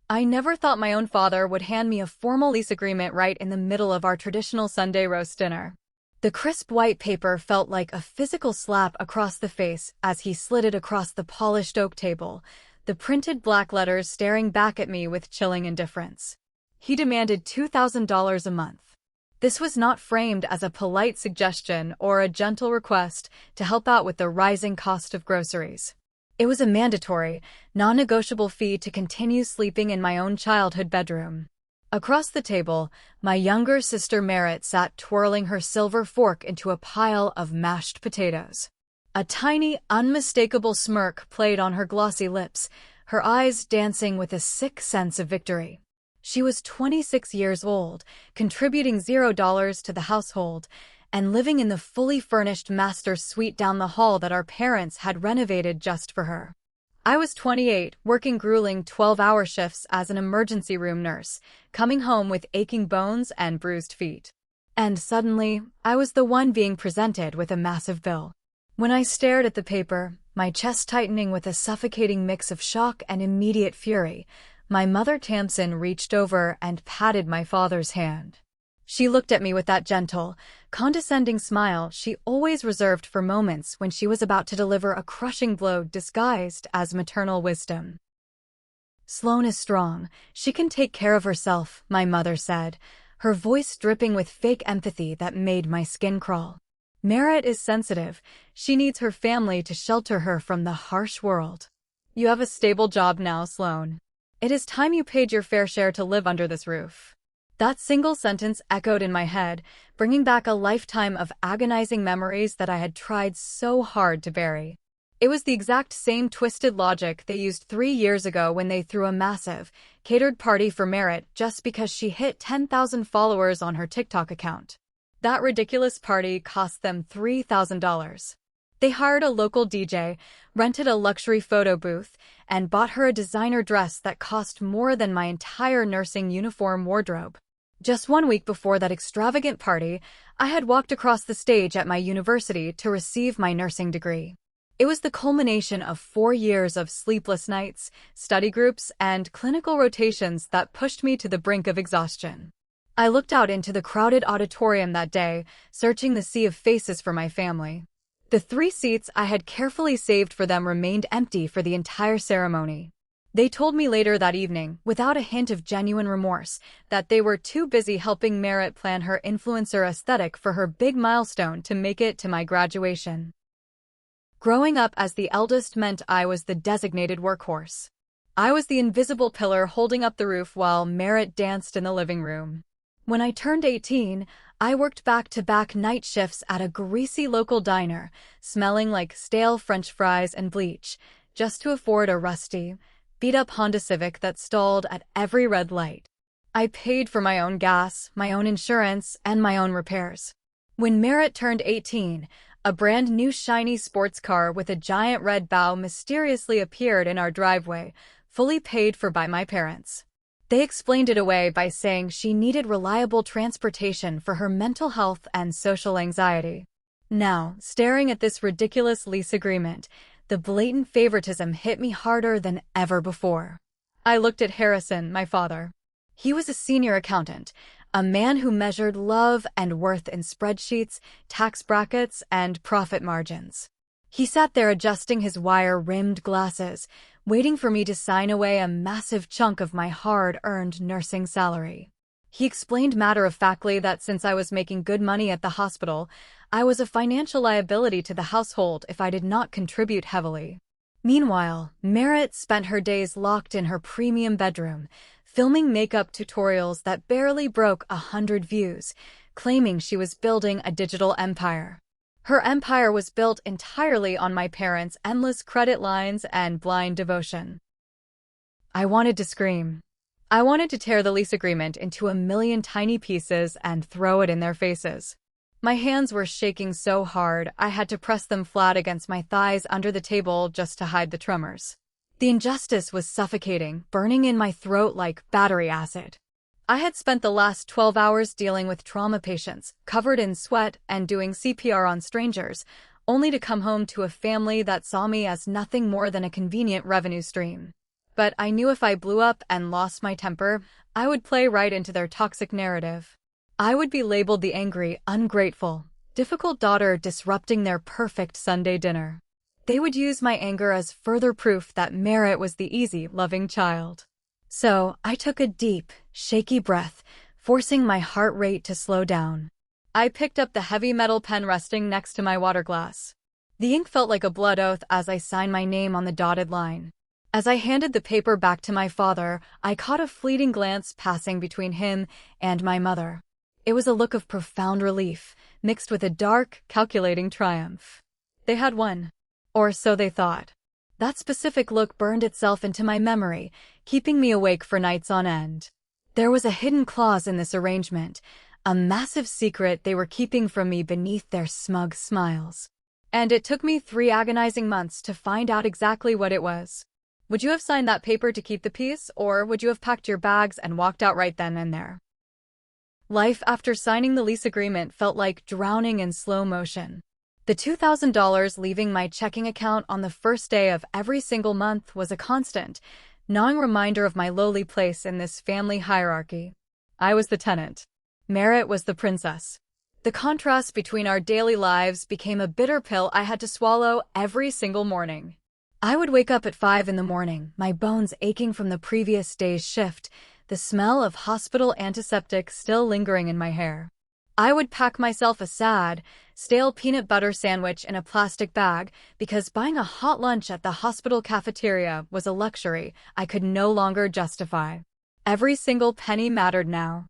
I never thought my own father would hand me a formal lease agreement right in the middle of our traditional Sunday roast dinner. The crisp white paper felt like a physical slap across the face as he slid it across the polished oak table, the printed black letters staring back at me with chilling indifference. He demanded $2,000 a month. This was not framed as a polite suggestion or a gentle request to help out with the rising cost of groceries. It was a mandatory, non-negotiable fee to continue sleeping in my own childhood bedroom. Across the table, my younger sister Merritt sat twirling her silver fork into a pile of mashed potatoes. A tiny, unmistakable smirk played on her glossy lips, her eyes dancing with a sick sense of victory. She was 26 years old, contributing $0 to the household, and living in the fully furnished master suite down the hall that our parents had renovated just for her. I was 28, working grueling 12-hour shifts as an emergency room nurse, coming home with aching bones and bruised feet. And suddenly, I was the one being presented with a massive bill. When I stared at the paper, my chest tightening with a suffocating mix of shock and immediate fury, my mother Tamsin reached over and patted my father's hand. She looked at me with that gentle, condescending smile she always reserved for moments when she was about to deliver a crushing blow disguised as maternal wisdom. "Sloane is strong. She can take care of herself," my mother said, her voice dripping with fake empathy that made my skin crawl. "Merritt is sensitive. She needs her family to shelter her from the harsh world. You have a stable job now, Sloane. It is time you paid your fair share to live under this roof." That single sentence echoed in my head, bringing back a lifetime of agonizing memories that I had tried so hard to bury. It was the exact same twisted logic they used 3 years ago when they threw a massive, catered party for Merritt just because she hit 10,000 followers on her TikTok account. That ridiculous party cost them $3,000. They hired a local DJ, rented a luxury photo booth, and bought her a designer dress that cost more than my entire nursing uniform wardrobe. Just 1 week before that extravagant party, I had walked across the stage at my university to receive my nursing degree. It was the culmination of 4 years of sleepless nights, study groups, and clinical rotations that pushed me to the brink of exhaustion. I looked out into the crowded auditorium that day, searching the sea of faces for my family. The 3 seats I had carefully saved for them remained empty for the entire ceremony. They told me later that evening, without a hint of genuine remorse, that they were too busy helping Merritt plan her influencer aesthetic for her big milestone to make it to my graduation. Growing up as the eldest meant I was the designated workhorse. I was the invisible pillar holding up the roof while Merritt danced in the living room. When I turned 18, I worked back-to-back night shifts at a greasy local diner, smelling like stale French fries and bleach, just to afford a rusty, beat-up Honda Civic that stalled at every red light. I paid for my own gas, my own insurance, and my own repairs. When Merritt turned 18, a brand new shiny sports car with a giant red bow mysteriously appeared in our driveway, fully paid for by my parents. They explained it away by saying she needed reliable transportation for her mental health and social anxiety. Now, staring at this ridiculous lease agreement, the blatant favoritism hit me harder than ever before. I looked at Harrison, my father. He was a senior accountant, a man who measured love and worth in spreadsheets, tax brackets, and profit margins. He sat there adjusting his wire-rimmed glasses, waiting for me to sign away a massive chunk of my hard-earned nursing salary. He explained matter-of-factly that since I was making good money at the hospital, I was a financial liability to the household if I did not contribute heavily. Meanwhile, Merritt spent her days locked in her premium bedroom, filming makeup tutorials that barely broke 100 views, claiming she was building a digital empire. Her empire was built entirely on my parents' endless credit lines and blind devotion. I wanted to scream. I wanted to tear the lease agreement into a million tiny pieces and throw it in their faces. My hands were shaking so hard I had to press them flat against my thighs under the table just to hide the tremors. The injustice was suffocating, burning in my throat like battery acid. I had spent the last 12 hours dealing with trauma patients, covered in sweat and doing CPR on strangers, only to come home to a family that saw me as nothing more than a convenient revenue stream. But I knew if I blew up and lost my temper, I would play right into their toxic narrative. I would be labeled the angry, ungrateful, difficult daughter disrupting their perfect Sunday dinner. They would use my anger as further proof that Merritt was the easy, loving child. So, I took a deep, shaky breath, forcing my heart rate to slow down. I picked up the heavy metal pen resting next to my water glass. The ink felt like a blood oath as I signed my name on the dotted line. As I handed the paper back to my father, I caught a fleeting glance passing between him and my mother. It was a look of profound relief, mixed with a dark, calculating triumph. They had won. Or so they thought. That specific look burned itself into my memory, keeping me awake for nights on end. There was a hidden clause in this arrangement, a massive secret they were keeping from me beneath their smug smiles. And it took me 3 agonizing months to find out exactly what it was. Would you have signed that paper to keep the peace, or would you have packed your bags and walked out right then and there? Life after signing the lease agreement felt like drowning in slow motion. The $2,000 leaving my checking account on the first day of every single month was a constant, gnawing reminder of my lowly place in this family hierarchy. I was the tenant. Merritt was the princess. The contrast between our daily lives became a bitter pill I had to swallow every single morning. I would wake up at 5 in the morning, my bones aching from the previous day's shift, the smell of hospital antiseptic still lingering in my hair. I would pack myself a sad, stale peanut butter sandwich in a plastic bag because buying a hot lunch at the hospital cafeteria was a luxury I could no longer justify. Every single penny mattered now.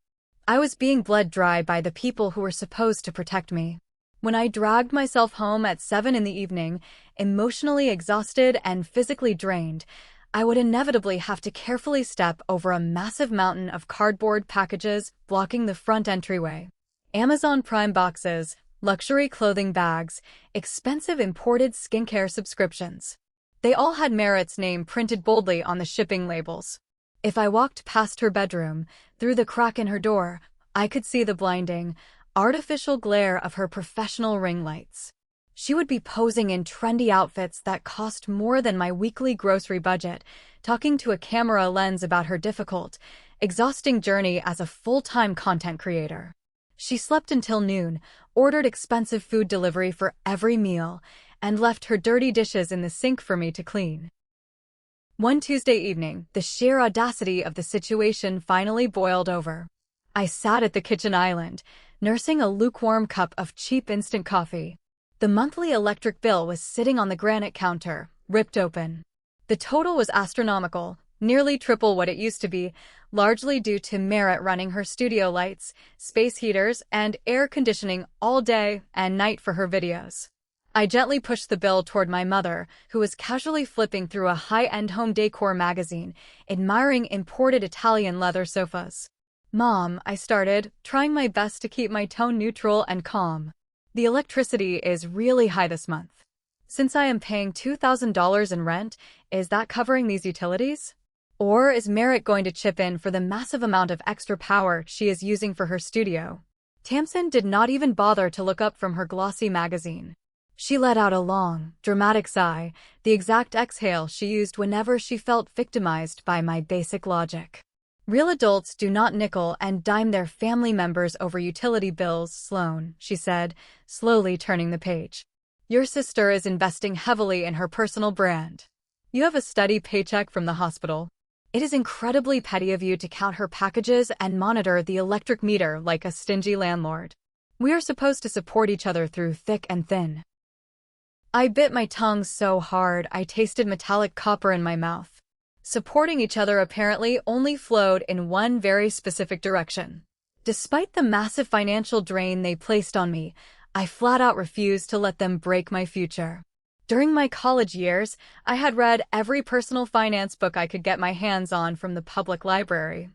I was being bled dry by the people who were supposed to protect me. When I dragged myself home at 7 in the evening, emotionally exhausted and physically drained, I would inevitably have to carefully step over a massive mountain of cardboard packages blocking the front entryway. Amazon Prime boxes, luxury clothing bags, expensive imported skincare subscriptions. They all had Merritt's name printed boldly on the shipping labels. If I walked past her bedroom, through the crack in her door, I could see the blinding, artificial glare of her professional ring lights. She would be posing in trendy outfits that cost more than my weekly grocery budget, talking to a camera lens about her difficult, exhausting journey as a full-time content creator. She slept until noon, ordered expensive food delivery for every meal, and left her dirty dishes in the sink for me to clean. One Tuesday evening, the sheer audacity of the situation finally boiled over. I sat at the kitchen island, nursing a lukewarm cup of cheap instant coffee. The monthly electric bill was sitting on the granite counter, ripped open. The total was astronomical, nearly triple what it used to be, largely due to Merritt running her studio lights, space heaters, and air conditioning all day and night for her videos. I gently pushed the bill toward my mother, who was casually flipping through a high-end home decor magazine, admiring imported Italian leather sofas. "Mom," I started, trying my best to keep my tone neutral and calm. "The electricity is really high this month. Since I am paying $2,000 in rent, is that covering these utilities? Or is Merritt going to chip in for the massive amount of extra power she is using for her studio?" Tamsin did not even bother to look up from her glossy magazine. She let out a long, dramatic sigh, the exact exhale she used whenever she felt victimized by my basic logic. "Real adults do not nickel and dime their family members over utility bills, Sloan," she said, slowly turning the page. "Your sister is investing heavily in her personal brand. You have a steady paycheck from the hospital. It is incredibly petty of you to count her packages and monitor the electric meter like a stingy landlord. We are supposed to support each other through thick and thin." I bit my tongue so hard I tasted metallic copper in my mouth. Supporting each other apparently only flowed in one very specific direction. Despite the massive financial drain they placed on me, I flat out refused to let them break my future. During my college years, I had read every personal finance book I could get my hands on from the public library.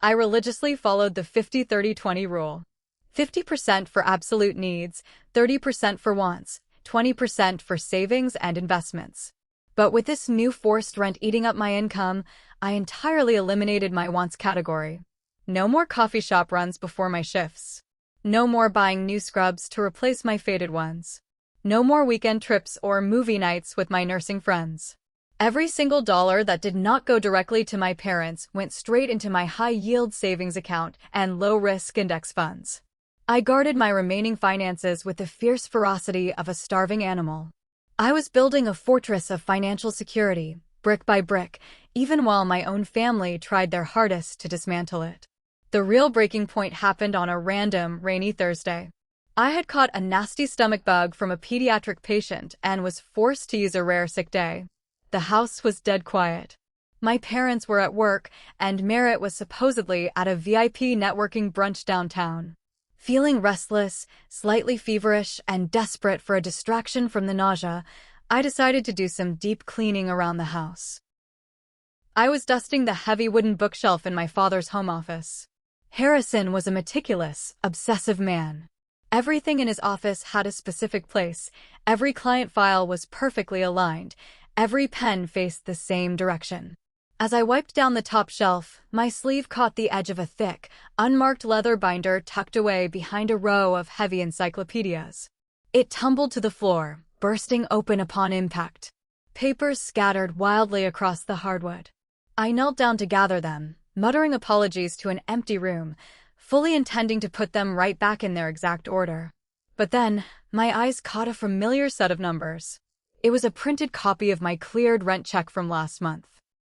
I religiously followed the 50-30-20 rule. 50% for absolute needs, 30% for wants, 20% for savings and investments. But with this new forced rent eating up my income, I entirely eliminated my wants category. No more coffee shop runs before my shifts. No more buying new scrubs to replace my faded ones. No more weekend trips or movie nights with my nursing friends. Every single dollar that did not go directly to my parents went straight into my high-yield savings account and low-risk index funds. I guarded my remaining finances with the fierce ferocity of a starving animal. I was building a fortress of financial security, brick by brick, even while my own family tried their hardest to dismantle it. The real breaking point happened on a random, rainy Thursday. I had caught a nasty stomach bug from a pediatric patient and was forced to use a rare sick day. The house was dead quiet. My parents were at work, and Merritt was supposedly at a VIP networking brunch downtown. Feeling restless, slightly feverish, and desperate for a distraction from the nausea, I decided to do some deep cleaning around the house. I was dusting the heavy wooden bookshelf in my father's home office. Harrison was a meticulous, obsessive man. Everything in his office had a specific place, every client file was perfectly aligned, every pen faced the same direction. As I wiped down the top shelf, my sleeve caught the edge of a thick, unmarked leather binder tucked away behind a row of heavy encyclopedias. It tumbled to the floor, bursting open upon impact. Papers scattered wildly across the hardwood. I knelt down to gather them, muttering apologies to an empty room, fully intending to put them right back in their exact order. But then, my eyes caught a familiar set of numbers. It was a printed copy of my cleared rent check from last month.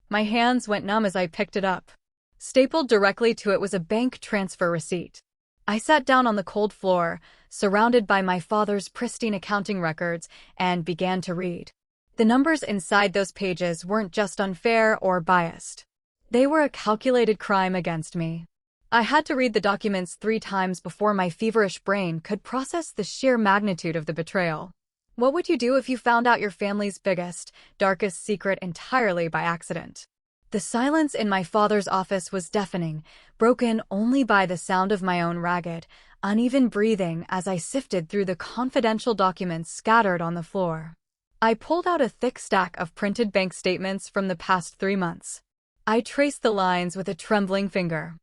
My hands went numb as I picked it up. Stapled directly to it was a bank transfer receipt. I sat down on the cold floor, surrounded by my father's pristine accounting records, and began to read. The numbers inside those pages weren't just unfair or biased. They were a calculated crime against me. I had to read the documents 3 times before my feverish brain could process the sheer magnitude of the betrayal. What would you do if you found out your family's biggest, darkest secret entirely by accident? The silence in my father's office was deafening, broken only by the sound of my own ragged, uneven breathing as I sifted through the confidential documents scattered on the floor. I pulled out a thick stack of printed bank statements from the past 3 months. I traced the lines with a trembling finger.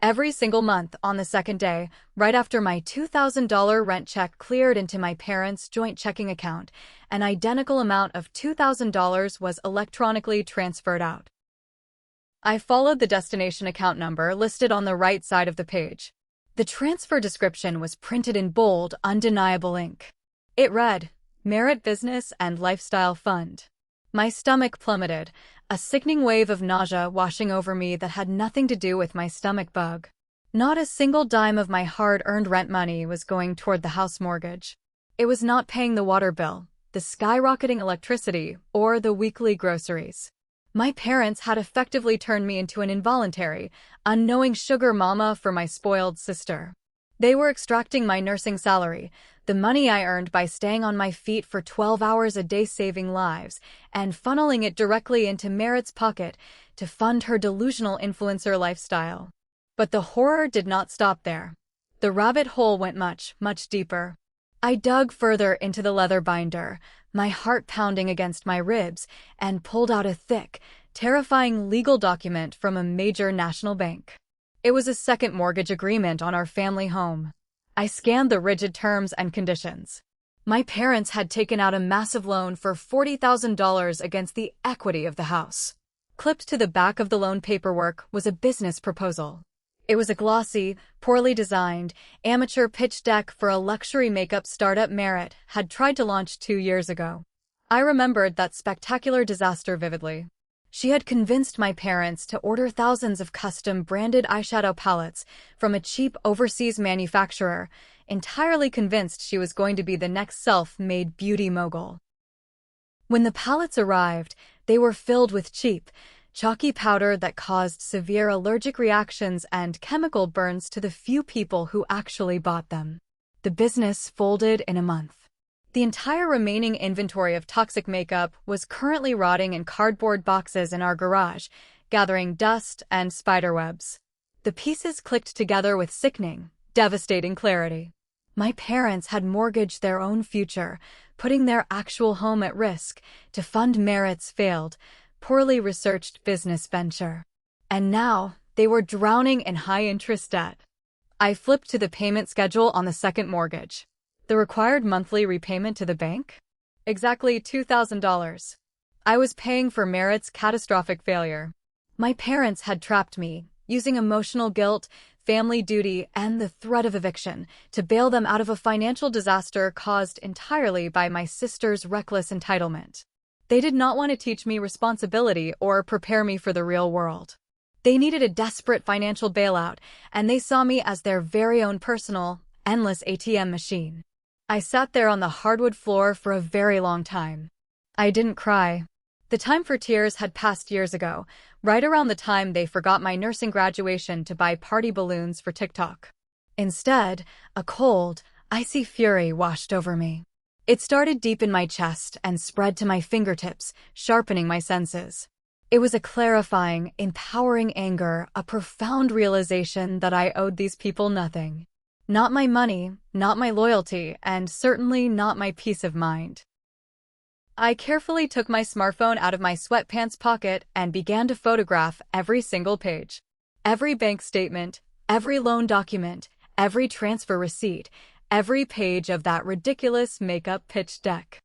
Every single month on the second day, right after my $2,000 rent check cleared into my parents' joint checking account, an identical amount of $2,000 was electronically transferred out. I followed the destination account number listed on the right side of the page. The transfer description was printed in bold, undeniable ink. It read, Merit Business and Lifestyle Fund. My stomach plummeted, a sickening wave of nausea washing over me that had nothing to do with my stomach bug. Not a single dime of my hard-earned rent money was going toward the house mortgage. It was not paying the water bill, the skyrocketing electricity, or the weekly groceries. My parents had effectively turned me into an involuntary, unknowing sugar mama for my spoiled sister. They were extracting my nursing salary, the money I earned by staying on my feet for 12 hours a day saving lives, and funneling it directly into Merritt's pocket to fund her delusional influencer lifestyle. But the horror did not stop there. The rabbit hole went much, much deeper. I dug further into the leather binder, my heart pounding against my ribs, and pulled out a thick, terrifying legal document from a major national bank. It was a second mortgage agreement on our family home. I scanned the rigid terms and conditions. My parents had taken out a massive loan for $40,000 against the equity of the house. Clipped to the back of the loan paperwork was a business proposal. It was a glossy, poorly designed, amateur pitch deck for a luxury makeup startup Merritt had tried to launch 2 years ago. I remembered that spectacular disaster vividly. She had convinced my parents to order thousands of custom-branded eyeshadow palettes from a cheap overseas manufacturer, entirely convinced she was going to be the next self-made beauty mogul. When the palettes arrived, they were filled with cheap, chalky powder that caused severe allergic reactions and chemical burns to the few people who actually bought them. The business folded in a month. The entire remaining inventory of toxic makeup was currently rotting in cardboard boxes in our garage, gathering dust and spiderwebs. The pieces clicked together with sickening, devastating clarity. My parents had mortgaged their own future, putting their actual home at risk to fund Merritt's failed, poorly researched business venture. And now, they were drowning in high-interest debt. I flipped to the payment schedule on the second mortgage. The required monthly repayment to the bank? Exactly $2,000. I was paying for Merritt's catastrophic failure. My parents had trapped me, using emotional guilt, family duty, and the threat of eviction to bail them out of a financial disaster caused entirely by my sister's reckless entitlement. They did not want to teach me responsibility or prepare me for the real world. They needed a desperate financial bailout, and they saw me as their very own personal, endless ATM machine. I sat there on the hardwood floor for a very long time. I didn't cry. The time for tears had passed years ago, right around the time they forgot my nursing graduation to buy party balloons for TikTok. Instead, a cold, icy fury washed over me. It started deep in my chest and spread to my fingertips, sharpening my senses. It was a clarifying, empowering anger, a profound realization that I owed these people nothing. Not my money, not my loyalty, and certainly not my peace of mind. I carefully took my smartphone out of my sweatpants pocket and began to photograph every single page. Every bank statement, every loan document, every transfer receipt, every page of that ridiculous makeup pitch deck.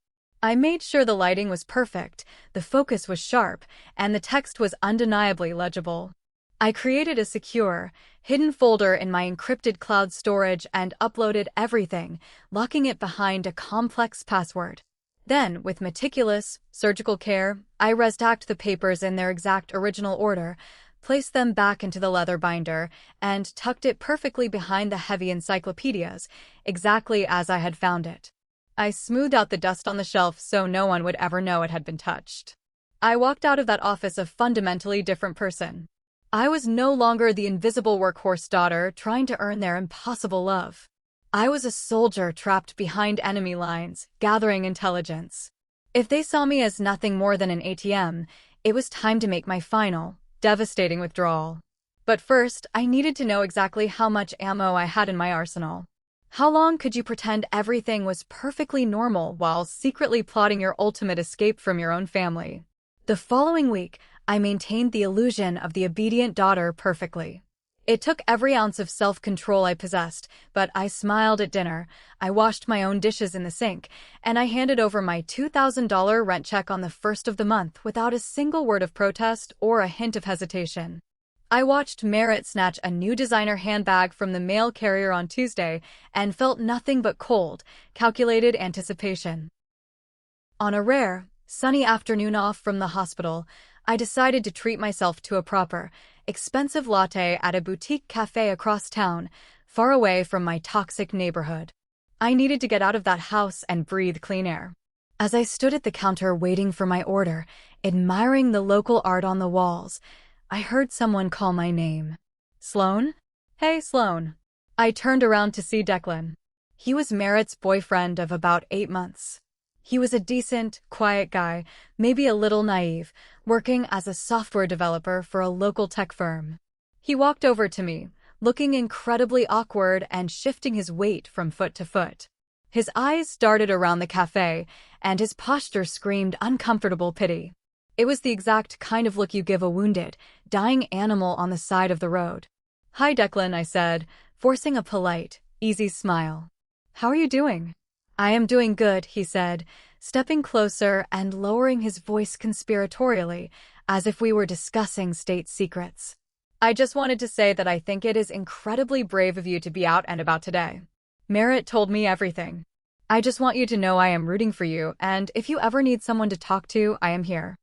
I made sure the lighting was perfect, the focus was sharp, and the text was undeniably legible. I created a secure, hidden folder in my encrypted cloud storage and uploaded everything, locking it behind a complex password. Then, with meticulous, surgical care, I restacked the papers in their exact original order, placed them back into the leather binder, and tucked it perfectly behind the heavy encyclopedias, exactly as I had found it. I smoothed out the dust on the shelf so no one would ever know it had been touched. I walked out of that office a fundamentally different person. I was no longer the invisible workhorse daughter trying to earn their impossible love. I was a soldier trapped behind enemy lines, gathering intelligence. If they saw me as nothing more than an ATM, it was time to make my final, devastating withdrawal. But first, I needed to know exactly how much ammo I had in my arsenal. How long could you pretend everything was perfectly normal while secretly plotting your ultimate escape from your own family? The following week, I maintained the illusion of the obedient daughter perfectly. It took every ounce of self-control I possessed, but I smiled at dinner, I washed my own dishes in the sink, and I handed over my $2,000 rent check on the first of the month without a single word of protest or a hint of hesitation. I watched Merritt snatch a new designer handbag from the mail carrier on Tuesday and felt nothing but cold, calculated anticipation. On a rare, sunny afternoon off from the hospital, I decided to treat myself to a proper, expensive latte at a boutique cafe across town, far away from my toxic neighborhood. I needed to get out of that house and breathe clean air. As I stood at the counter waiting for my order, admiring the local art on the walls, I heard someone call my name. Sloan? Hey, Sloan. I turned around to see Declan. He was Merritt's boyfriend of about 8 months. He was a decent, quiet guy, maybe a little naive, working as a software developer for a local tech firm. He walked over to me, looking incredibly awkward and shifting his weight from foot to foot. His eyes darted around the cafe, and his posture screamed uncomfortable pity. It was the exact kind of look you give a wounded, dying animal on the side of the road. "Hi, Declan," I said, forcing a polite, easy smile. "How are you doing?" "I am doing good," he said, stepping closer and lowering his voice conspiratorially, as if we were discussing state secrets. "I just wanted to say that I think it is incredibly brave of you to be out and about today. Merritt told me everything. I just want you to know I am rooting for you, and if you ever need someone to talk to, I am here."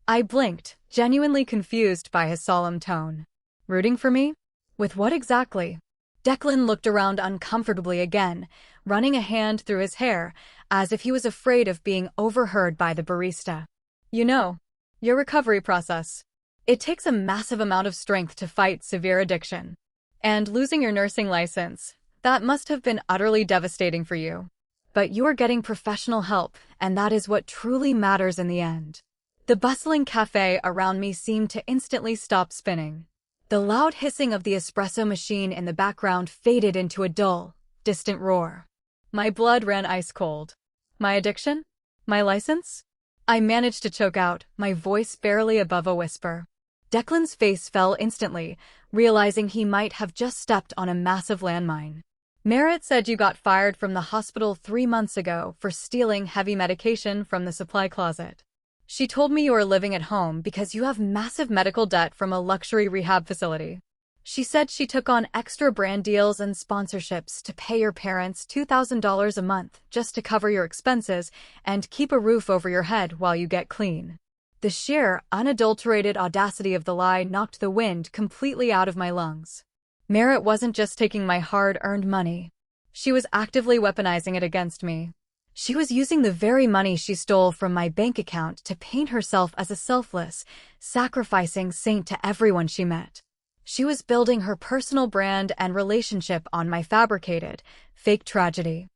I blinked, genuinely confused by his solemn tone. Rooting for me? With what exactly? Declan looked around uncomfortably again, running a hand through his hair, as if he was afraid of being overheard by the barista. "You know, your recovery process. It takes a massive amount of strength to fight severe addiction. And losing your nursing license, that must have been utterly devastating for you. But you are getting professional help, and that is what truly matters in the end." The bustling cafe around me seemed to instantly stop spinning. The loud hissing of the espresso machine in the background faded into a dull, distant roar. My blood ran ice cold. My addiction? My license? I managed to choke out, my voice barely above a whisper. Declan's face fell instantly, realizing he might have just stepped on a massive landmine. "Merritt said you got fired from the hospital 3 months ago for stealing heavy medication from the supply closet." She told me you are living at home because you have massive medical debt from a luxury rehab facility. She said she took on extra brand deals and sponsorships to pay your parents $2,000 a month just to cover your expenses and keep a roof over your head while you get clean. The sheer, unadulterated audacity of the lie knocked the wind completely out of my lungs. Merritt wasn't just taking my hard-earned money. She was actively weaponizing it against me. She was using the very money she stole from my bank account to paint herself as a selfless, sacrificing saint to everyone she met. She was building her personal brand and relationship on my fabricated, fake tragedy.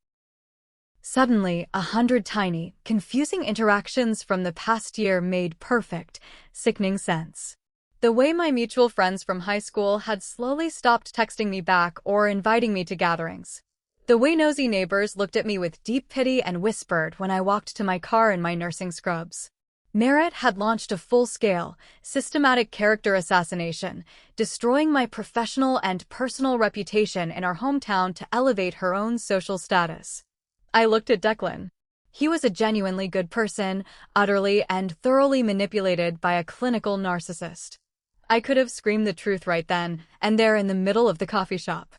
Suddenly, 100 tiny, confusing interactions from the past year made perfect, sickening sense. The way my mutual friends from high school had slowly stopped texting me back or inviting me to gatherings. The way nosy neighbors looked at me with deep pity and whispered when I walked to my car in my nursing scrubs. Merritt had launched a full-scale, systematic character assassination, destroying my professional and personal reputation in our hometown to elevate her own social status. I looked at Declan. He was a genuinely good person, utterly and thoroughly manipulated by a clinical narcissist. I could have screamed the truth right then and there in the middle of the coffee shop.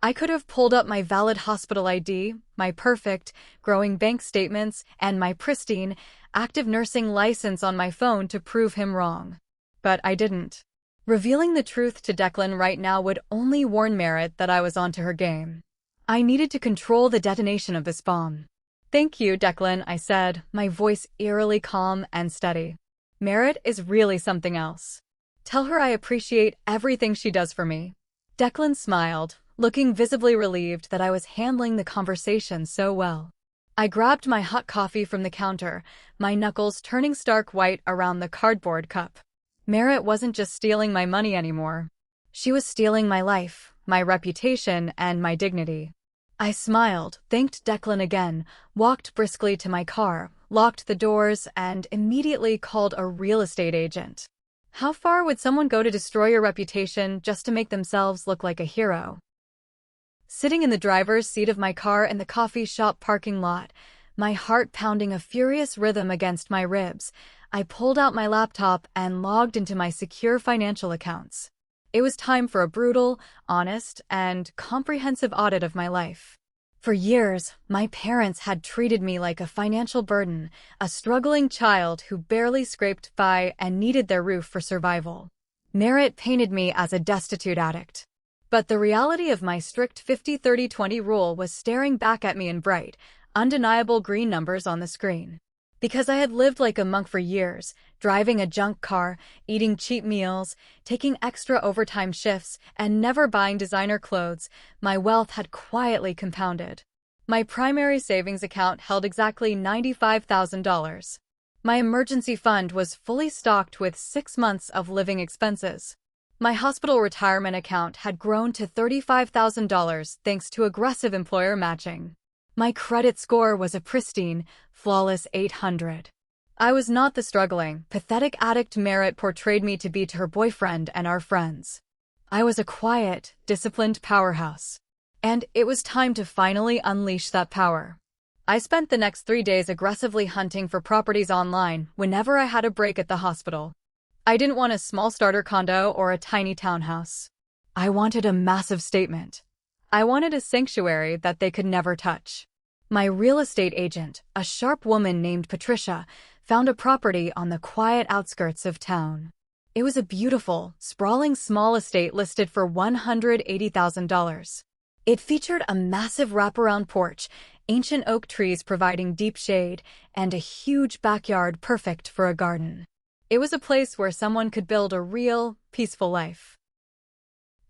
I could have pulled up my valid hospital ID, my perfect, growing bank statements, and my pristine, active nursing license on my phone to prove him wrong. But I didn't. Revealing the truth to Declan right now would only warn Merritt that I was onto her game. I needed to control the detonation of this bomb. "Thank you, Declan," I said, my voice eerily calm and steady. "Merritt is really something else. Tell her I appreciate everything she does for me." Declan smiled, looking visibly relieved that I was handling the conversation so well. I grabbed my hot coffee from the counter, my knuckles turning stark white around the cardboard cup. Merritt wasn't just stealing my money anymore. She was stealing my life, my reputation, and my dignity. I smiled, thanked Declan again, walked briskly to my car, locked the doors, and immediately called a real estate agent. How far would someone go to destroy your reputation just to make themselves look like a hero? Sitting in the driver's seat of my car in the coffee shop parking lot, my heart pounding a furious rhythm against my ribs, I pulled out my laptop and logged into my secure financial accounts. It was time for a brutal, honest, and comprehensive audit of my life. For years, my parents had treated me like a financial burden, a struggling child who barely scraped by and needed their roof for survival. Merritt painted me as a destitute addict. But the reality of my strict 50-30-20 rule was staring back at me in bright, undeniable green numbers on the screen. Because I had lived like a monk for years, driving a junk car, eating cheap meals, taking extra overtime shifts, and never buying designer clothes, my wealth had quietly compounded. My primary savings account held exactly $95,000. My emergency fund was fully stocked with 6 months of living expenses. My hospital retirement account had grown to $35,000 thanks to aggressive employer matching. My credit score was a pristine, flawless 800. I was not the struggling, pathetic addict Merritt portrayed me to be to her boyfriend and our friends. I was a quiet, disciplined powerhouse. And it was time to finally unleash that power. I spent the next 3 days aggressively hunting for properties online whenever I had a break at the hospital. I didn't want a small starter condo or a tiny townhouse. I wanted a massive statement. I wanted a sanctuary that they could never touch. My real estate agent, a sharp woman named Patricia, found a property on the quiet outskirts of town. It was a beautiful, sprawling small estate listed for $180,000. It featured a massive wraparound porch, ancient oak trees providing deep shade, and a huge backyard perfect for a garden. It was a place where someone could build a real, peaceful life.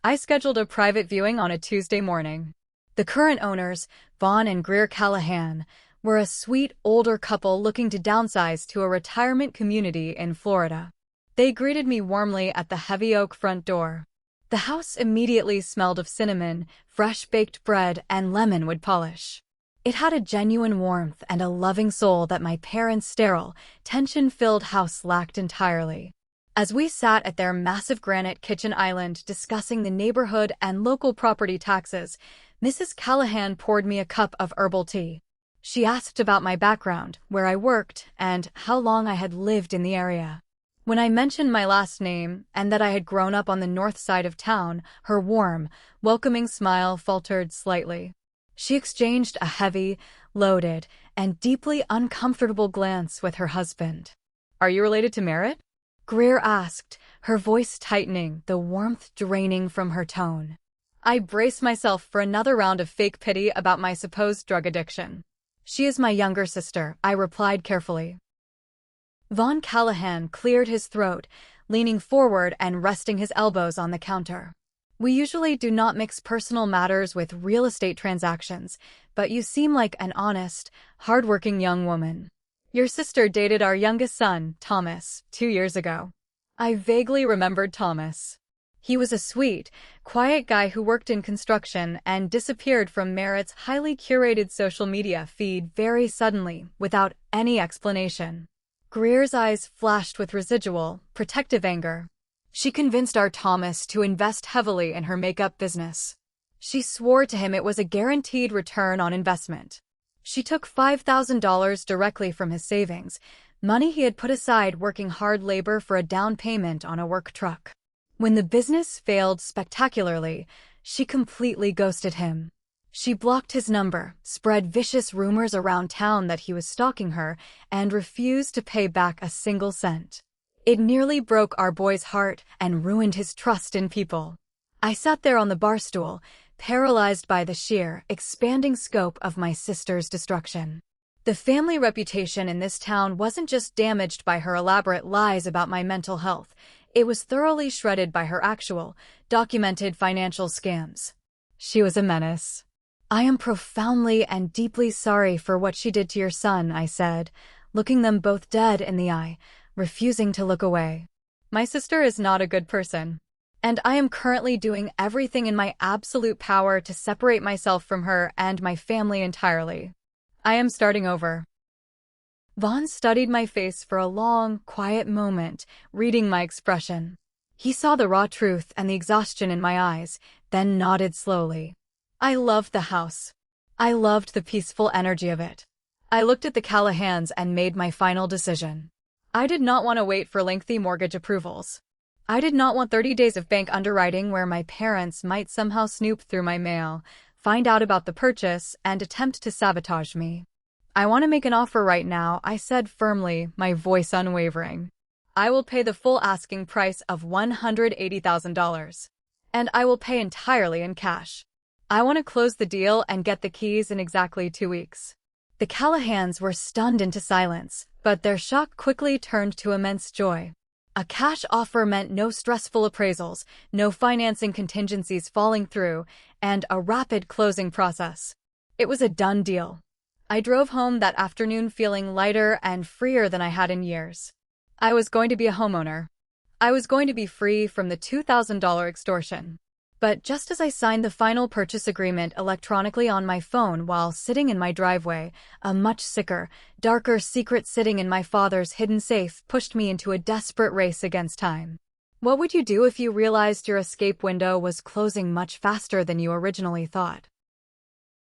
I scheduled a private viewing on a Tuesday morning. The current owners, Vaughn and Greer Callahan, were a sweet, older couple looking to downsize to a retirement community in Florida. They greeted me warmly at the heavy oak front door. The house immediately smelled of cinnamon, fresh baked bread, and lemon wood polish. It had a genuine warmth and a loving soul that my parents' sterile, tension-filled house lacked entirely. As we sat at their massive granite kitchen island discussing the neighborhood and local property taxes, Mrs. Callahan poured me a cup of herbal tea. She asked about my background, where I worked, and how long I had lived in the area. When I mentioned my last name and that I had grown up on the north side of town, her warm, welcoming smile faltered slightly. She exchanged a heavy, loaded, and deeply uncomfortable glance with her husband. "Are you related to Merritt?" Greer asked, her voice tightening, the warmth draining from her tone. I braced myself for another round of fake pity about my supposed drug addiction. "She is my younger sister," I replied carefully. Von Callahan cleared his throat, leaning forward and resting his elbows on the counter. "We usually do not mix personal matters with real estate transactions, but you seem like an honest, hardworking young woman. Your sister dated our youngest son, Thomas, 2 years ago." I vaguely remembered Thomas. He was a sweet, quiet guy who worked in construction and disappeared from Merritt's highly curated social media feed very suddenly, without any explanation. Greer's eyes flashed with residual, protective anger. "She convinced our Thomas to invest heavily in her makeup business. She swore to him it was a guaranteed return on investment. She took $5,000 directly from his savings, money he had put aside working hard labor for a down payment on a work truck. When the business failed spectacularly, she completely ghosted him. She blocked his number, spread vicious rumors around town that he was stalking her, and refused to pay back a single cent. It nearly broke our boy's heart and ruined his trust in people." I sat there on the bar stool, paralyzed by the sheer, expanding scope of my sister's destruction. The family reputation in this town wasn't just damaged by her elaborate lies about my mental health, it was thoroughly shredded by her actual, documented financial scams. She was a menace. "I am profoundly and deeply sorry for what she did to your son," I said, looking them both dead in the eye, refusing to look away. "My sister is not a good person, and I am currently doing everything in my absolute power to separate myself from her and my family entirely. I am starting over." Vaughn studied my face for a long, quiet moment, reading my expression. He saw the raw truth and the exhaustion in my eyes, then nodded slowly. "I loved the house. I loved the peaceful energy of it. I looked at the Callahans and made my final decision. I did not want to wait for lengthy mortgage approvals. I did not want 30 days of bank underwriting where my parents might somehow snoop through my mail, find out about the purchase, and attempt to sabotage me. I want to make an offer right now," I said firmly, my voice unwavering. "I will pay the full asking price of $180,000. And I will pay entirely in cash. I want to close the deal and get the keys in exactly 2 weeks." The Callahans were stunned into silence, but their shock quickly turned to immense joy. A cash offer meant no stressful appraisals, no financing contingencies falling through, and a rapid closing process. It was a done deal. I drove home that afternoon feeling lighter and freer than I had in years. I was going to be a homeowner. I was going to be free from the $2,000 extortion. But just as I signed the final purchase agreement electronically on my phone while sitting in my driveway, a much sicker, darker secret sitting in my father's hidden safe pushed me into a desperate race against time. What would you do if you realized your escape window was closing much faster than you originally thought?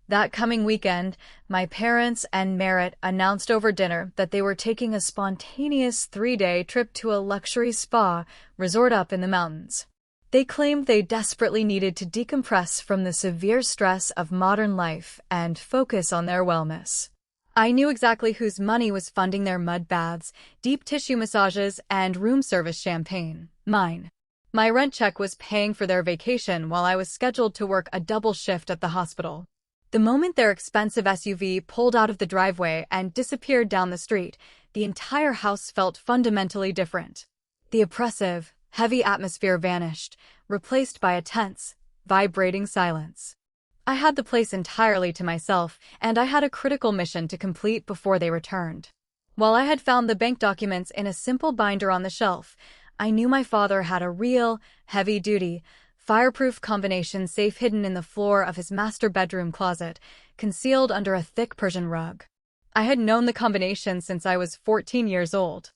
That coming weekend, my parents and Merritt announced over dinner that they were taking a spontaneous 3-day trip to a luxury spa resort up in the mountains. They claimed they desperately needed to decompress from the severe stress of modern life and focus on their wellness. I knew exactly whose money was funding their mud baths, deep tissue massages, and room service champagne. Mine. My rent check was paying for their vacation while I was scheduled to work a double shift at the hospital. The moment their expensive SUV pulled out of the driveway and disappeared down the street, the entire house felt fundamentally different. The oppressive, heavy atmosphere vanished, replaced by a tense, vibrating silence. I had the place entirely to myself, and I had a critical mission to complete before they returned. While I had found the bank documents in a simple binder on the shelf, I knew my father had a real, heavy-duty, fireproof combination safe hidden in the floor of his master bedroom closet, concealed under a thick Persian rug. I had known the combination since I was 14 years old.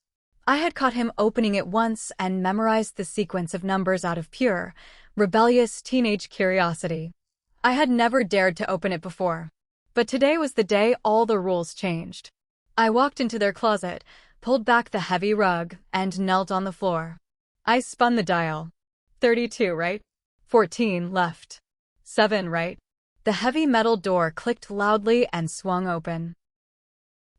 I had caught him opening it once and memorized the sequence of numbers out of pure, rebellious teenage curiosity. I had never dared to open it before. But today was the day all the rules changed. I walked into their closet, pulled back the heavy rug, and knelt on the floor. I spun the dial. 32, right? 14, left. 7, right? The heavy metal door clicked loudly and swung open.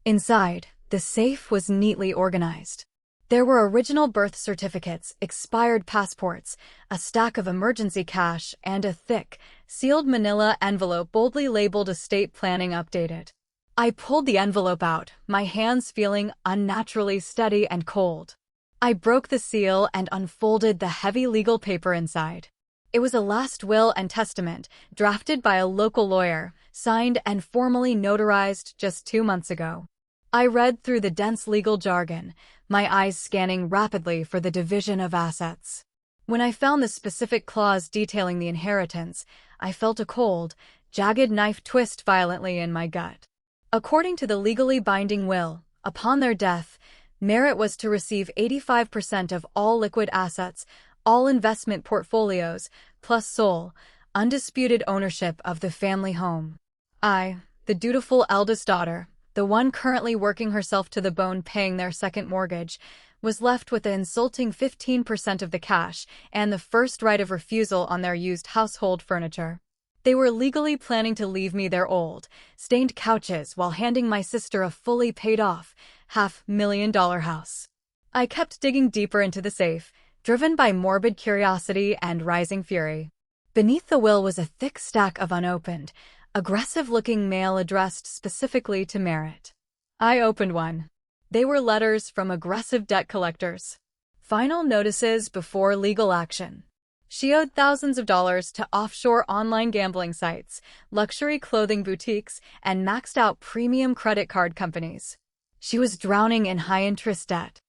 Inside, the safe was neatly organized. There were original birth certificates, expired passports, a stack of emergency cash, and a thick, sealed manila envelope boldly labeled Estate Planning Updated. I pulled the envelope out, my hands feeling unnaturally steady and cold. I broke the seal and unfolded the heavy legal paper inside. It was a last will and testament, drafted by a local lawyer, signed and formally notarized just 2 months ago. I read through the dense legal jargon, my eyes scanning rapidly for the division of assets. When I found the specific clause detailing the inheritance, I felt a cold, jagged knife twist violently in my gut. According to the legally binding will, upon their death, Merritt was to receive 85% of all liquid assets, all investment portfolios, plus sole, undisputed ownership of the family home. I, the dutiful eldest daughter, the one currently working herself to the bone paying their second mortgage, was left with the insulting 15% of the cash and the first right of refusal on their used household furniture. They were legally planning to leave me their old, stained couches while handing my sister a fully paid-off, $500,000 house. I kept digging deeper into the safe, driven by morbid curiosity and rising fury. Beneath the will was a thick stack of unopened, aggressive-looking mail addressed specifically to Merritt. I opened one. They were letters from aggressive debt collectors. Final notices before legal action. She owed thousands of dollars to offshore online gambling sites, luxury clothing boutiques, and maxed-out premium credit card companies. She was drowning in high-interest debt.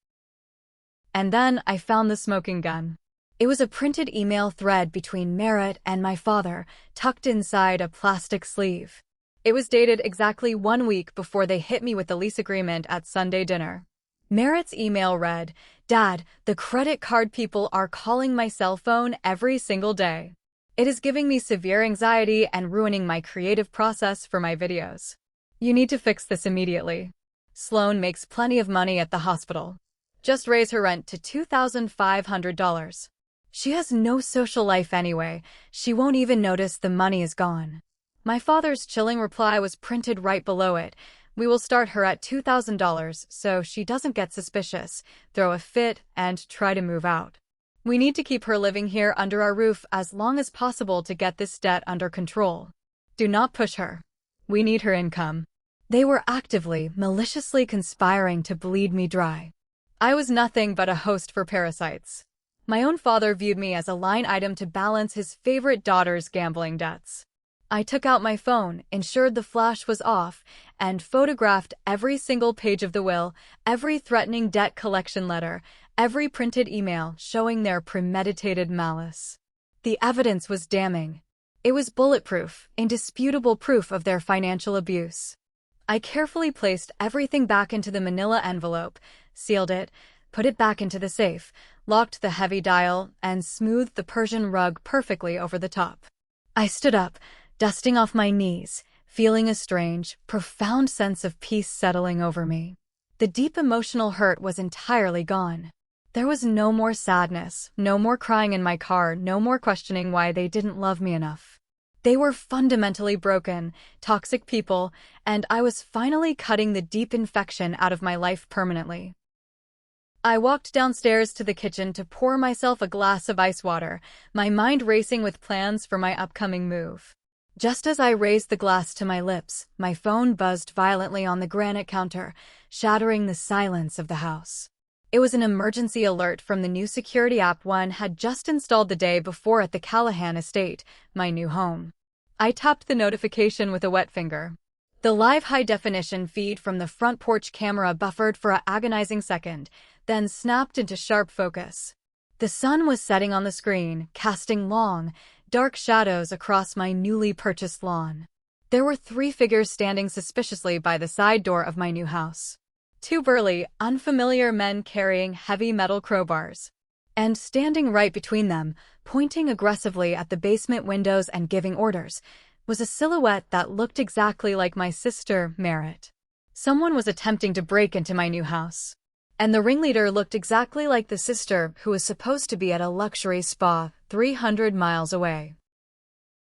And then I found the smoking gun. It was a printed email thread between Merritt and my father, tucked inside a plastic sleeve. It was dated exactly 1 week before they hit me with the lease agreement at Sunday dinner. Merritt's email read, "Dad, the credit card people are calling my cell phone every single day. It is giving me severe anxiety and ruining my creative process for my videos. You need to fix this immediately. Sloan makes plenty of money at the hospital. Just raise her rent to $2,500. She has no social life anyway. She won't even notice the money is gone." My father's chilling reply was printed right below it. "We will start her at $2,000 so she doesn't get suspicious, throw a fit, and try to move out. We need to keep her living here under our roof as long as possible to get this debt under control. Do not push her. We need her income." They were actively, maliciously conspiring to bleed me dry. I was nothing but a host for parasites. My own father viewed me as a line item to balance his favorite daughter's gambling debts. I took out my phone, ensured the flash was off, and photographed every single page of the will, every threatening debt collection letter, every printed email showing their premeditated malice. The evidence was damning. It was bulletproof, indisputable proof of their financial abuse. I carefully placed everything back into the manila envelope, sealed it, put it back into the safe, locked the heavy dial, and smoothed the Persian rug perfectly over the top. I stood up, dusting off my knees, feeling a strange, profound sense of peace settling over me. The deep emotional hurt was entirely gone. There was no more sadness, no more crying in my car, no more questioning why they didn't love me enough. They were fundamentally broken, toxic people, and I was finally cutting the deep infection out of my life permanently. I walked downstairs to the kitchen to pour myself a glass of ice water, my mind racing with plans for my upcoming move. Just as I raised the glass to my lips, my phone buzzed violently on the granite counter, shattering the silence of the house. It was an emergency alert from the new security app one had just installed the day before at the Callahan estate, my new home. I tapped the notification with a wet finger. The live high-definition feed from the front porch camera buffered for an agonizing second, then snapped into sharp focus. The sun was setting on the screen, casting long, dark shadows across my newly purchased lawn. There were 3 figures standing suspiciously by the side door of my new house. 2 burly, unfamiliar men carrying heavy metal crowbars. And standing right between them, pointing aggressively at the basement windows and giving orders, was a silhouette that looked exactly like my sister, Merritt. Someone was attempting to break into my new house. And the ringleader looked exactly like the sister who was supposed to be at a luxury spa 300 miles away.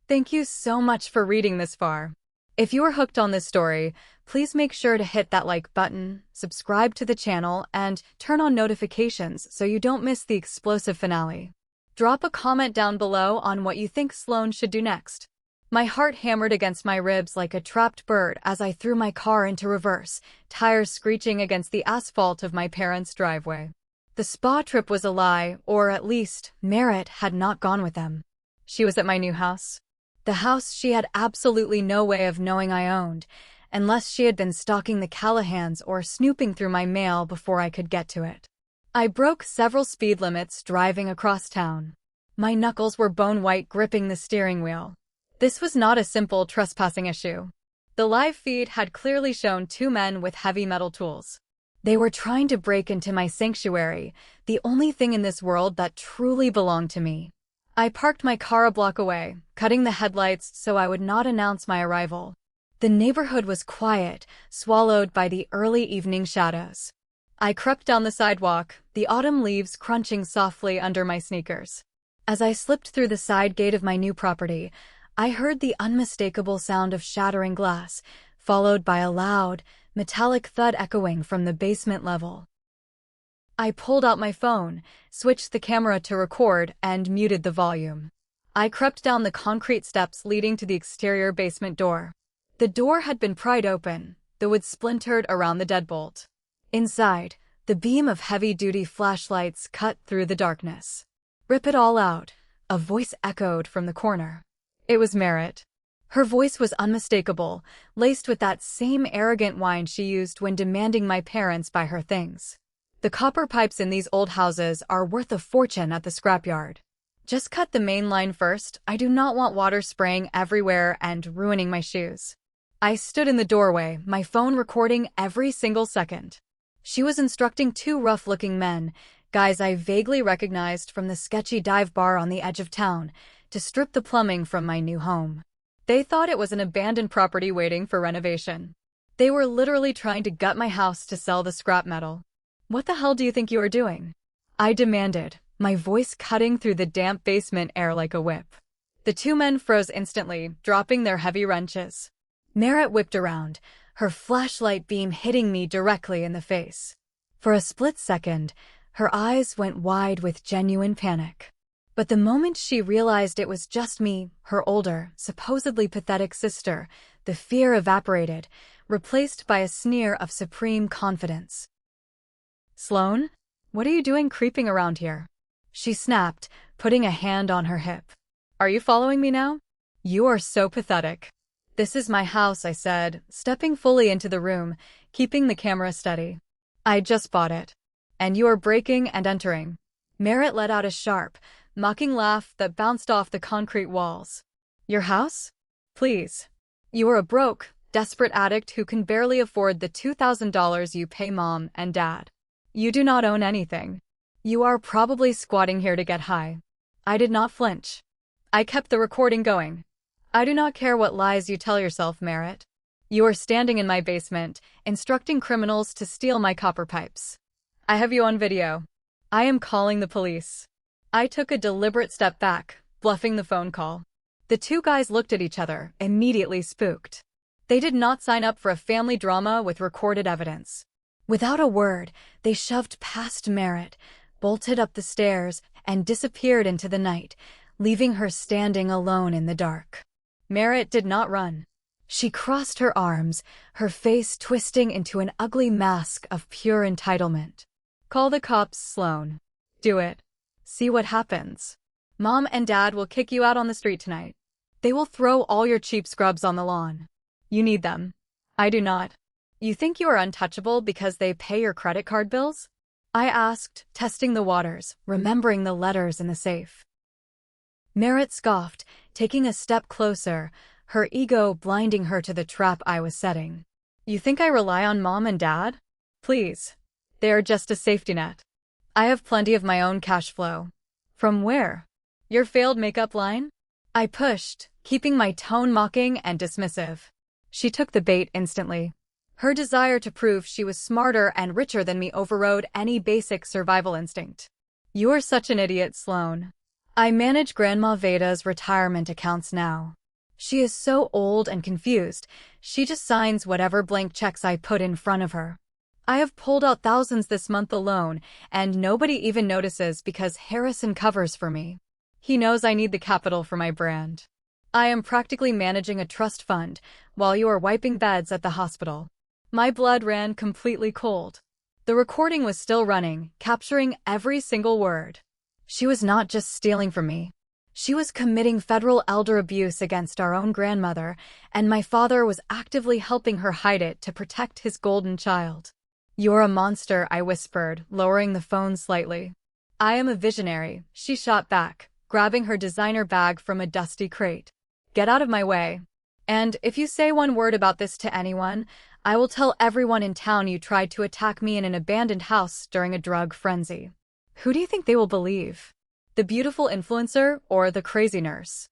Thank you so much for reading this far. If you are hooked on this story, please make sure to hit that like button, subscribe to the channel, and turn on notifications so you don't miss the explosive finale. Drop a comment down below on what you think Sloane should do next. My heart hammered against my ribs like a trapped bird as I threw my car into reverse, tires screeching against the asphalt of my parents' driveway. The spa trip was a lie, or at least, Merritt had not gone with them. She was at my new house. The house she had absolutely no way of knowing I owned, unless she had been stalking the Callahans or snooping through my mail before I could get to it. I broke several speed limits driving across town. My knuckles were bone-white gripping the steering wheel. This was not a simple trespassing issue. The live feed had clearly shown two men with heavy metal tools. They were trying to break into my sanctuary, the only thing in this world that truly belonged to me. I parked my car a block away, cutting the headlights so I would not announce my arrival. The neighborhood was quiet, swallowed by the early evening shadows. I crept down the sidewalk, the autumn leaves crunching softly under my sneakers. As I slipped through the side gate of my new property, I heard the unmistakable sound of shattering glass, followed by a loud, metallic thud echoing from the basement level. I pulled out my phone, switched the camera to record, and muted the volume. I crept down the concrete steps leading to the exterior basement door. The door had been pried open, the wood splintered around the deadbolt. Inside, the beam of heavy-duty flashlights cut through the darkness. "Rip it all out," a voice echoed from the corner. It was Merritt. Her voice was unmistakable, laced with that same arrogant whine she used when demanding my parents buy her things. The copper pipes in these old houses are worth a fortune at the scrapyard. Just cut the main line first. I do not want water spraying everywhere and ruining my shoes. I stood in the doorway, my phone recording every single second. She was instructing two rough-looking men, guys I vaguely recognized from the sketchy dive bar on the edge of town, to strip the plumbing from my new home. They thought it was an abandoned property waiting for renovation. They were literally trying to gut my house to sell the scrap metal. "What the hell do you think you are doing?" I demanded, my voice cutting through the damp basement air like a whip. The two men froze instantly, dropping their heavy wrenches. Merritt whipped around, her flashlight beam hitting me directly in the face. For a split second, her eyes went wide with genuine panic. But the moment she realized it was just me, her older, supposedly pathetic sister, the fear evaporated, replaced by a sneer of supreme confidence. "Sloane? What are you doing creeping around here?" she snapped, putting a hand on her hip. "Are you following me now? You are so pathetic." "This is my house," I said, stepping fully into the room, keeping the camera steady. "I just bought it. And you are breaking and entering." Merritt let out a sharp, mocking laugh that bounced off the concrete walls. "Your house? Please. You are a broke, desperate addict who can barely afford the $2,000 you pay Mom and Dad. You do not own anything. You are probably squatting here to get high." I did not flinch. I kept the recording going. "I do not care what lies you tell yourself, Merritt. You are standing in my basement, instructing criminals to steal my copper pipes. I have you on video. I am calling the police." I took a deliberate step back, bluffing the phone call. The two guys looked at each other, immediately spooked. They did not sign up for a family drama with recorded evidence. Without a word, they shoved past Merritt, bolted up the stairs, and disappeared into the night, leaving her standing alone in the dark. Merritt did not run. She crossed her arms, her face twisting into an ugly mask of pure entitlement. "Call the cops, Sloane. Do it. See what happens. Mom and Dad will kick you out on the street tonight. They will throw all your cheap scrubs on the lawn. You need them. I do not. You think you are untouchable because they pay your credit card bills?" I asked, testing the waters, remembering the letters in the safe. Merritt scoffed, taking a step closer, her ego blinding her to the trap I was setting. "You think I rely on Mom and Dad? Please. They are just a safety net. I have plenty of my own cash flow." "From where? Your failed makeup line?" I pushed, keeping my tone mocking and dismissive. She took the bait instantly. Her desire to prove she was smarter and richer than me overrode any basic survival instinct. "You're such an idiot, Sloane. I manage Grandma Veda's retirement accounts now. She is so old and confused, she just signs whatever blank checks I put in front of her. I have pulled out thousands this month alone, and nobody even notices because Harrison covers for me. He knows I need the capital for my brand. I am practically managing a trust fund while you are wiping beds at the hospital." My blood ran completely cold. The recording was still running, capturing every single word. She was not just stealing from me. She was committing federal elder abuse against our own grandmother, and my father was actively helping her hide it to protect his golden child. "You're a monster," I whispered, lowering the phone slightly. "I am a visionary," she shot back, grabbing her designer bag from a dusty crate. "Get out of my way. And if you say one word about this to anyone, I will tell everyone in town you tried to attack me in an abandoned house during a drug frenzy." Who do you think they will believe? The beautiful influencer or the crazy nurse?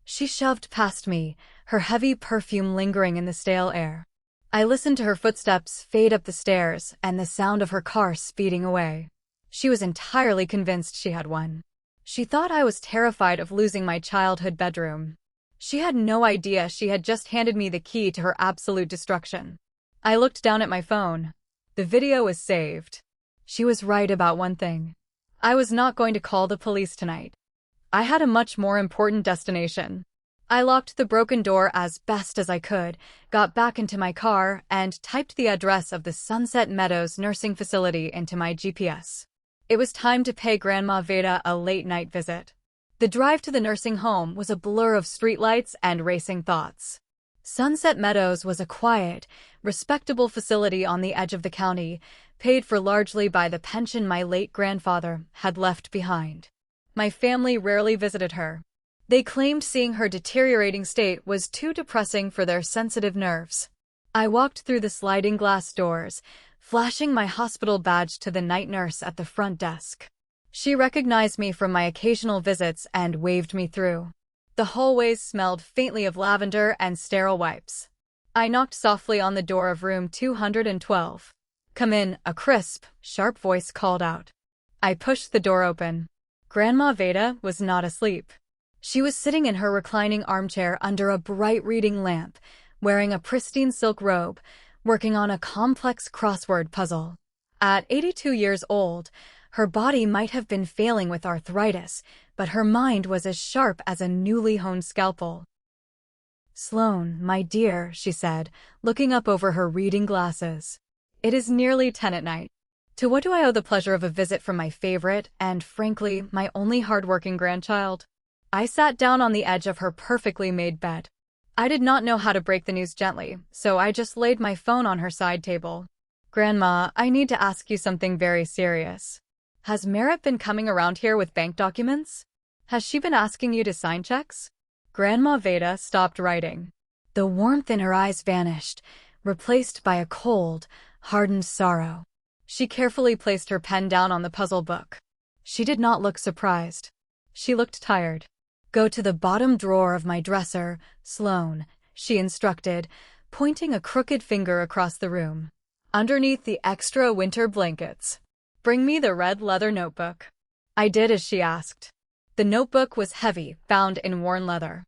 She shoved past me, her heavy perfume lingering in the stale air. I listened to her footsteps fade up the stairs and the sound of her car speeding away. She was entirely convinced she had won. She thought I was terrified of losing my childhood bedroom. She had no idea she had just handed me the key to her absolute destruction. I looked down at my phone. The video was saved. She was right about one thing. I was not going to call the police tonight. I had a much more important destination. I locked the broken door as best as I could, got back into my car, and typed the address of the Sunset Meadows nursing facility into my GPS. It was time to pay Grandma Veda a late-night visit. The drive to the nursing home was a blur of streetlights and racing thoughts. Sunset Meadows was a quiet, respectable facility on the edge of the county, paid for largely by the pension my late grandfather had left behind. My family rarely visited her. They claimed seeing her deteriorating state was too depressing for their sensitive nerves. I walked through the sliding glass doors, flashing my hospital badge to the night nurse at the front desk. She recognized me from my occasional visits and waved me through. The hallways smelled faintly of lavender and sterile wipes. I knocked softly on the door of room 212. "Come in," a crisp, sharp voice called out. I pushed the door open. Grandma Veda was not asleep. She was sitting in her reclining armchair under a bright reading lamp, wearing a pristine silk robe, working on a complex crossword puzzle. At 82 years old, her body might have been failing with arthritis, but her mind was as sharp as a newly honed scalpel. "Sloane, my dear," she said, looking up over her reading glasses. "It is nearly 10 at night. To what do I owe the pleasure of a visit from my favorite, and frankly, my only hard-working grandchild?" I sat down on the edge of her perfectly made bed. I did not know how to break the news gently, so I just laid my phone on her side table. "Grandma, I need to ask you something very serious. Has Merritt been coming around here with bank documents? Has she been asking you to sign checks?" Grandma Veda stopped writing. The warmth in her eyes vanished, replaced by a cold, hardened sorrow. She carefully placed her pen down on the puzzle book. She did not look surprised. She looked tired. "Go to the bottom drawer of my dresser, Sloane," she instructed, pointing a crooked finger across the room. "Underneath the extra winter blankets. Bring me the red leather notebook." I did as she asked. The notebook was heavy, bound in worn leather.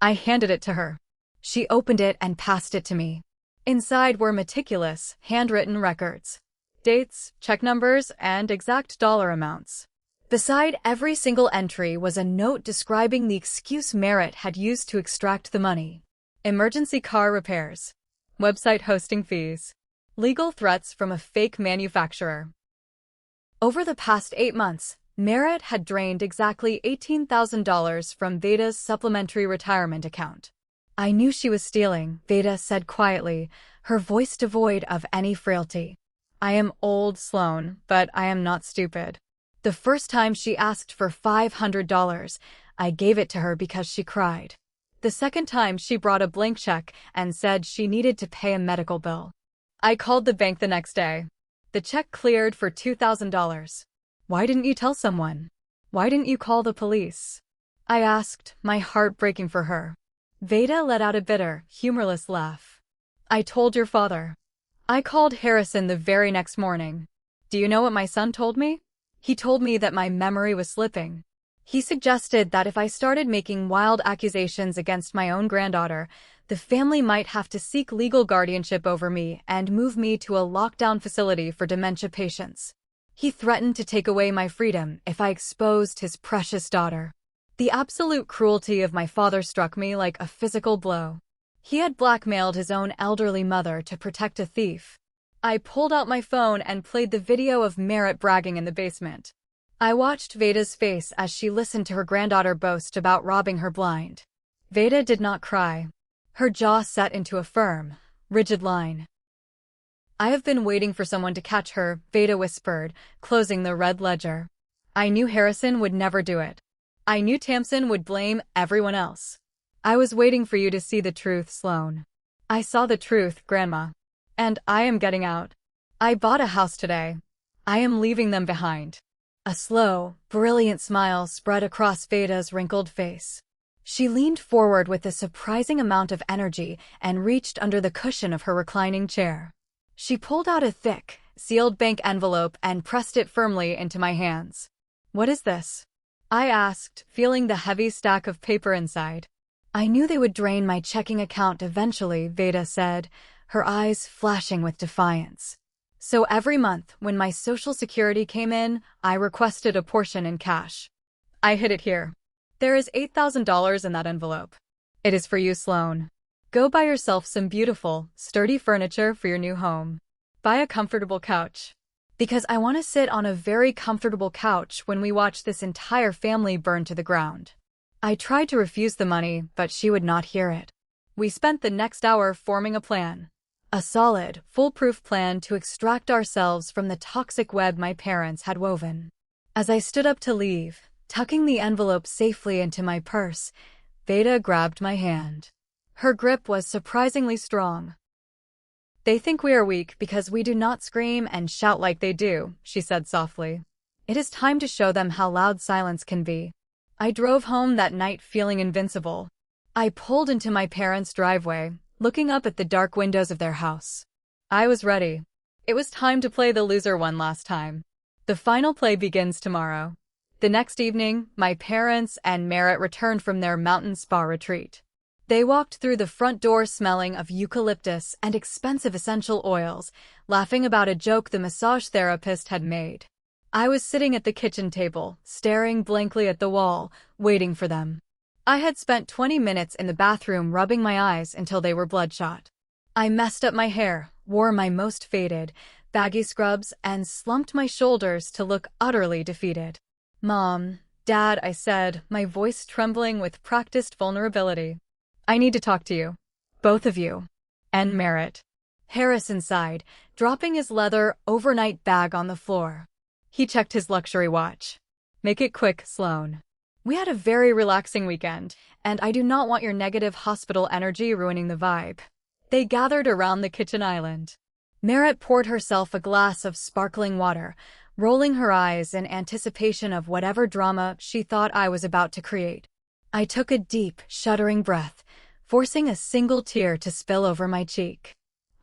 I handed it to her. She opened it and passed it to me. Inside were meticulous, handwritten records. Dates, check numbers, and exact dollar amounts. Beside every single entry was a note describing the excuse Merritt had used to extract the money. Emergency car repairs. Website hosting fees. Legal threats from a fake manufacturer. Over the past 8 months, Merritt had drained exactly $18,000 from Veda's supplementary retirement account. "I knew she was stealing," Veda said quietly, her voice devoid of any frailty. "I am old, Sloane, but I am not stupid. The first time she asked for $500, I gave it to her because she cried. The second time she brought a blank check and said she needed to pay a medical bill. I called the bank the next day. The check cleared for $2,000. Why didn't you tell someone? Why didn't you call the police?" I asked, my heart breaking for her. Veda let out a bitter, humorless laugh. I told your father. I called Harrison the very next morning. Do you know what my son told me? He told me that my memory was slipping. He suggested that if I started making wild accusations against my own granddaughter, the family might have to seek legal guardianship over me and move me to a lockdown facility for dementia patients. He threatened to take away my freedom if I exposed his precious daughter. The absolute cruelty of my father struck me like a physical blow. He had blackmailed his own elderly mother to protect a thief. I pulled out my phone and played the video of Merritt bragging in the basement. I watched Veda's face as she listened to her granddaughter boast about robbing her blind. Veda did not cry. Her jaw set into a firm, rigid line. I have been waiting for someone to catch her, Veda whispered, closing the red ledger. I knew Harrison would never do it. I knew Tamsin would blame everyone else. I was waiting for you to see the truth, Sloane. I saw the truth, Grandma. And I am getting out. I bought a house today. I am leaving them behind. A slow, brilliant smile spread across Veda's wrinkled face. She leaned forward with a surprising amount of energy and reached under the cushion of her reclining chair. She pulled out a thick, sealed bank envelope and pressed it firmly into my hands. What is this? I asked, feeling the heavy stack of paper inside. I knew they would drain my checking account eventually, Veda said, her eyes flashing with defiance. So every month, when my Social Security came in, I requested a portion in cash. I hid it here. There is $8,000 in that envelope. It is for you, Sloane. Go buy yourself some beautiful, sturdy furniture for your new home. Buy a comfortable couch. Because I want to sit on a very comfortable couch when we watch this entire family burn to the ground. I tried to refuse the money, but she would not hear it. We spent the next hour forming a plan. A solid, foolproof plan to extract ourselves from the toxic web my parents had woven. As I stood up to leave, tucking the envelope safely into my purse, Veda grabbed my hand. Her grip was surprisingly strong. They think we are weak because we do not scream and shout like they do, she said softly. It is time to show them how loud silence can be. I drove home that night feeling invincible. I pulled into my parents' driveway, looking up at the dark windows of their house. I was ready. It was time to play the loser one last time. The final play begins tomorrow. The next evening, my parents and Merritt returned from their mountain spa retreat. They walked through the front door smelling of eucalyptus and expensive essential oils, laughing about a joke the massage therapist had made. I was sitting at the kitchen table, staring blankly at the wall, waiting for them. I had spent 20 minutes in the bathroom rubbing my eyes until they were bloodshot. I messed up my hair, wore my most faded, baggy scrubs, and slumped my shoulders to look utterly defeated. Mom, Dad, I said, my voice trembling with practiced vulnerability. I need to talk to you. Both of you. And Merritt. Harrison sighed, dropping his leather overnight bag on the floor. He checked his luxury watch. Make it quick, Sloane. We had a very relaxing weekend, and I do not want your negative hospital energy ruining the vibe. They gathered around the kitchen island. Merritt poured herself a glass of sparkling water, rolling her eyes in anticipation of whatever drama she thought I was about to create. I took a deep, shuddering breath, forcing a single tear to spill over my cheek.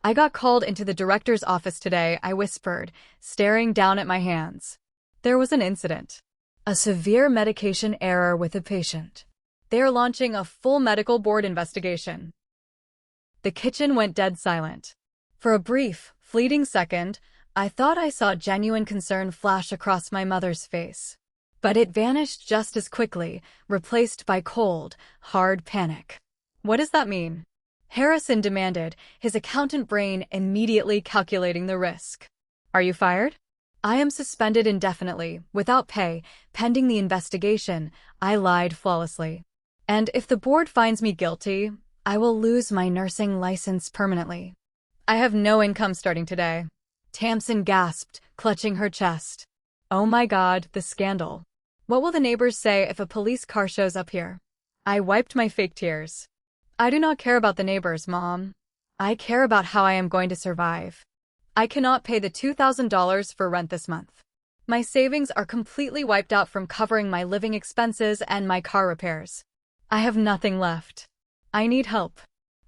I got called into the director's office today, I whispered, staring down at my hands. There was an incident. A severe medication error with a patient. They are launching a full medical board investigation. The kitchen went dead silent. For a brief, fleeting second, I thought I saw genuine concern flash across my mother's face. But it vanished just as quickly, replaced by cold, hard panic. What does that mean? Harrison demanded, his accountant brain immediately calculating the risk. Are you fired? I am suspended indefinitely, without pay, pending the investigation, I lied flawlessly. And if the board finds me guilty, I will lose my nursing license permanently. I have no income starting today. Tamsin gasped, clutching her chest. Oh my God, the scandal. What will the neighbors say if a police car shows up here? I wiped my fake tears. I do not care about the neighbors, Mom. I care about how I am going to survive. I cannot pay the $2,000 for rent this month. My savings are completely wiped out from covering my living expenses and my car repairs. I have nothing left. I need help.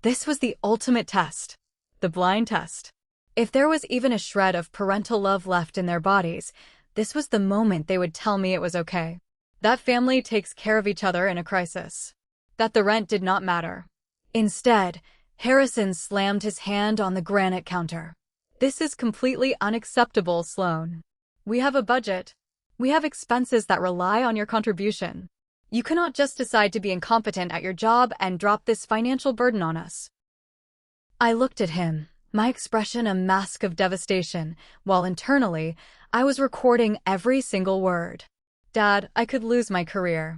This was the ultimate test. The blind test. If there was even a shred of parental love left in their bodies, this was the moment they would tell me it was okay. That family takes care of each other in a crisis. That the rent did not matter. Instead, Harrison slammed his hand on the granite counter. This is completely unacceptable, Sloan. We have a budget. We have expenses that rely on your contribution. You cannot just decide to be incompetent at your job and drop this financial burden on us. I looked at him, my expression a mask of devastation, while internally, I was recording every single word. Dad, I could lose my career.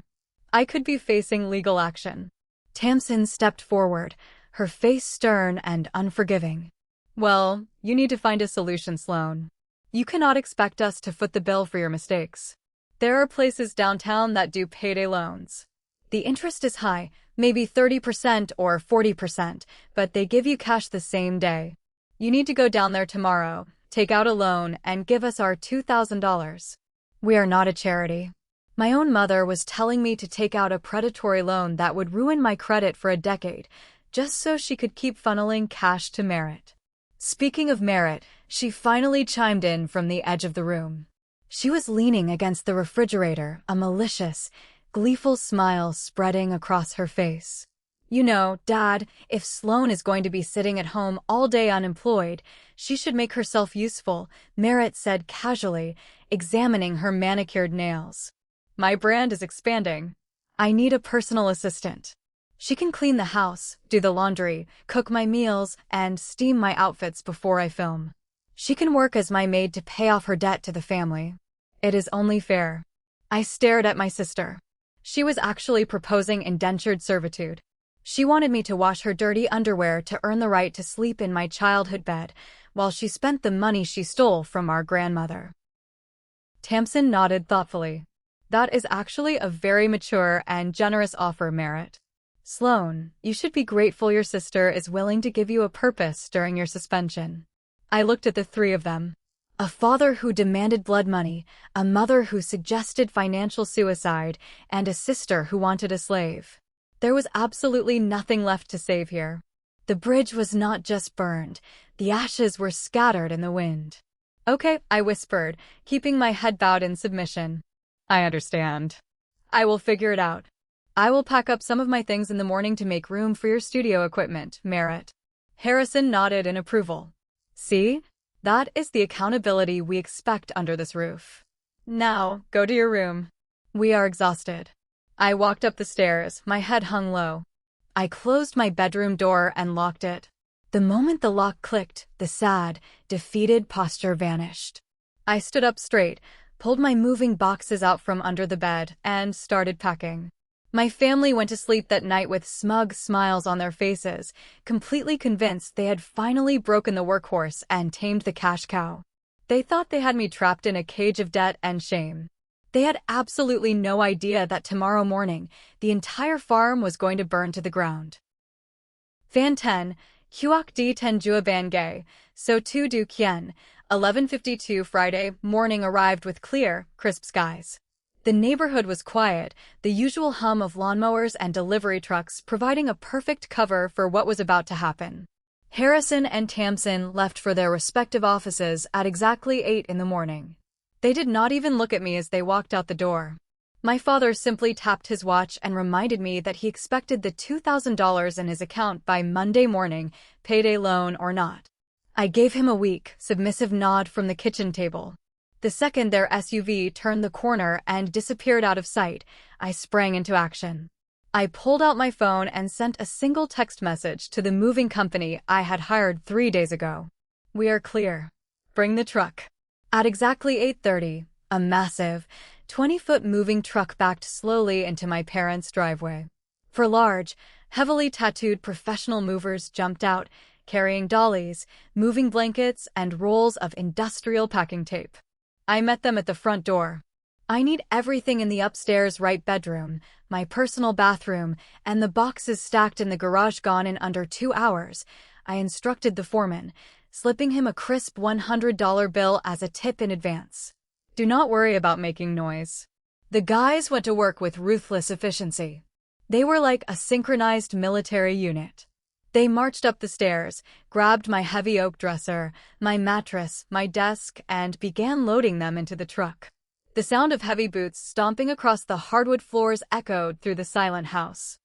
I could be facing legal action. Tamsin stepped forward, her face stern and unforgiving. Well, you need to find a solution, Sloan. You cannot expect us to foot the bill for your mistakes. There are places downtown that do payday loans. The interest is high, maybe 30% or 40%, but they give you cash the same day. You need to go down there tomorrow, take out a loan, and give us our $2,000. We are not a charity. My own mother was telling me to take out a predatory loan that would ruin my credit for a decade, just so she could keep funneling cash to Merritt. Speaking of Merritt, she finally chimed in from the edge of the room. She was leaning against the refrigerator, a malicious, gleeful smile spreading across her face. You know, Dad, if Sloan is going to be sitting at home all day unemployed, she should make herself useful, Merritt said casually, examining her manicured nails. My brand is expanding. I need a personal assistant. She can clean the house, do the laundry, cook my meals, and steam my outfits before I film. She can work as my maid to pay off her debt to the family. It is only fair. I stared at my sister. She was actually proposing indentured servitude. She wanted me to wash her dirty underwear to earn the right to sleep in my childhood bed, while she spent the money she stole from our grandmother. Tamsin nodded thoughtfully. That is actually a very mature and generous offer, Merritt. Sloan, you should be grateful your sister is willing to give you a purpose during your suspension. I looked at the three of them. A father who demanded blood money, a mother who suggested financial suicide, and a sister who wanted a slave. There was absolutely nothing left to save here. The bridge was not just burned, the ashes were scattered in the wind. Okay, I whispered, keeping my head bowed in submission. I understand. I will figure it out. I will pack up some of my things in the morning to make room for your studio equipment, Merritt. Harrison nodded in approval. See? That is the accountability we expect under this roof. Now, go to your room. We are exhausted. I walked up the stairs, my head hung low. I closed my bedroom door and locked it. The moment the lock clicked, the sad, defeated posture vanished. I stood up straight, pulled my moving boxes out from under the bed, and started packing. My family went to sleep that night with smug smiles on their faces, completely convinced they had finally broken the workhorse and tamed the cash cow. They thought they had me trapped in a cage of debt and shame. They had absolutely no idea that tomorrow morning, the entire farm was going to burn to the ground. Fan 10, Huoc di Ten Jua Ban Gay, So Tu Du Kien, 11:52 Friday morning arrived with clear, crisp skies. The neighborhood was quiet, the usual hum of lawnmowers and delivery trucks providing a perfect cover for what was about to happen. Harrison and Tamsin left for their respective offices at exactly 8 in the morning. They did not even look at me as they walked out the door. My father simply tapped his watch and reminded me that he expected the $2,000 in his account by Monday morning, payday loan or not. I gave him a weak, submissive nod from the kitchen table. The second their SUV turned the corner and disappeared out of sight, I sprang into action. I pulled out my phone and sent a single text message to the moving company I had hired 3 days ago. We are clear. Bring the truck. At exactly 8:30, a massive, 20-foot moving truck backed slowly into my parents' driveway. Four large, heavily tattooed professional movers jumped out, carrying dollies, moving blankets, and rolls of industrial packing tape. I met them at the front door. I need everything in the upstairs right bedroom, my personal bathroom, and the boxes stacked in the garage gone in under 2 hours, I instructed the foreman, slipping him a crisp $100 bill as a tip in advance. Do not worry about making noise. The guys went to work with ruthless efficiency. They were like a synchronized military unit. They marched up the stairs, grabbed my heavy oak dresser, my mattress, my desk, and began loading them into the truck. The sound of heavy boots stomping across the hardwood floors echoed through the silent house.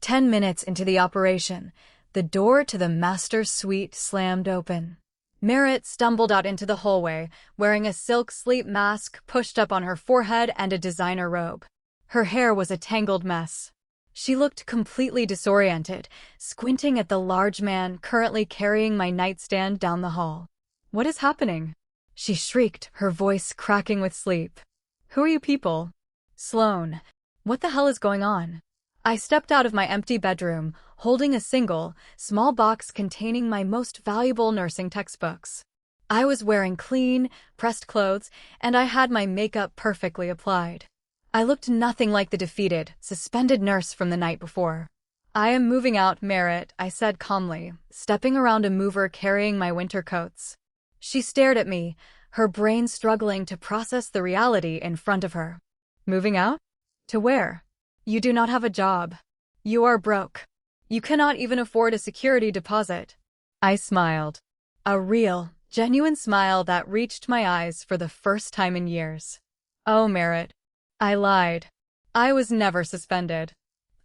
10 minutes into the operation, the door to the master's suite slammed open. Merritt stumbled out into the hallway, wearing a silk sleep mask pushed up on her forehead and a designer robe. Her hair was a tangled mess. She looked completely disoriented, squinting at the large man currently carrying my nightstand down the hall. "What is happening?" she shrieked, her voice cracking with sleep. "Who are you people?" "Sloan. What the hell is going on?" I stepped out of my empty bedroom, holding a single, small box containing my most valuable nursing textbooks. I was wearing clean, pressed clothes, and I had my makeup perfectly applied. I looked nothing like the defeated, suspended nurse from the night before. "I am moving out, Merritt," I said calmly, stepping around a mover carrying my winter coats. She stared at me, her brain struggling to process the reality in front of her. "Moving out? To where? You do not have a job. You are broke. You cannot even afford a security deposit." I smiled. A real, genuine smile that reached my eyes for the first time in years. "Oh, Merritt. I lied. I was never suspended.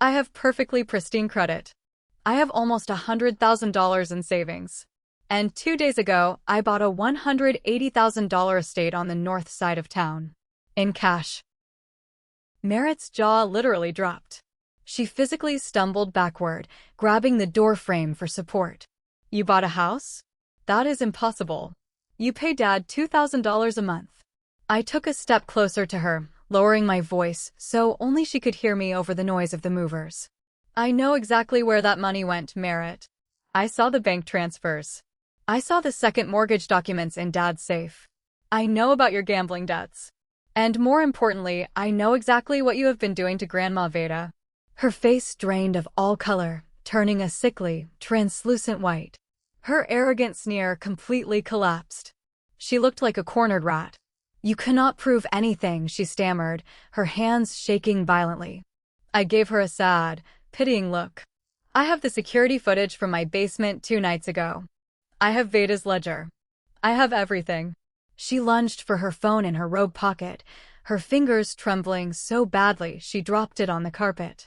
I have perfectly pristine credit. I have almost $100,000 in savings. And 2 days ago, I bought a $180,000 estate on the north side of town. In cash." Merritt's jaw literally dropped. She physically stumbled backward, grabbing the door frame for support. "You bought a house? That is impossible. You pay Dad $2,000 a month." I took a step closer to her, lowering my voice so only she could hear me over the noise of the movers. "I know exactly where that money went, Merritt. I saw the bank transfers. I saw the second mortgage documents in Dad's safe. I know about your gambling debts. And more importantly, I know exactly what you have been doing to Grandma Veda." Her face drained of all color, turning a sickly, translucent white. Her arrogant sneer completely collapsed. She looked like a cornered rat. "You cannot prove anything," she stammered, her hands shaking violently. I gave her a sad, pitying look. "I have the security footage from my basement 2 nights ago. I have Veda's ledger. I have everything." She lunged for her phone in her robe pocket, her fingers trembling so badly she dropped it on the carpet.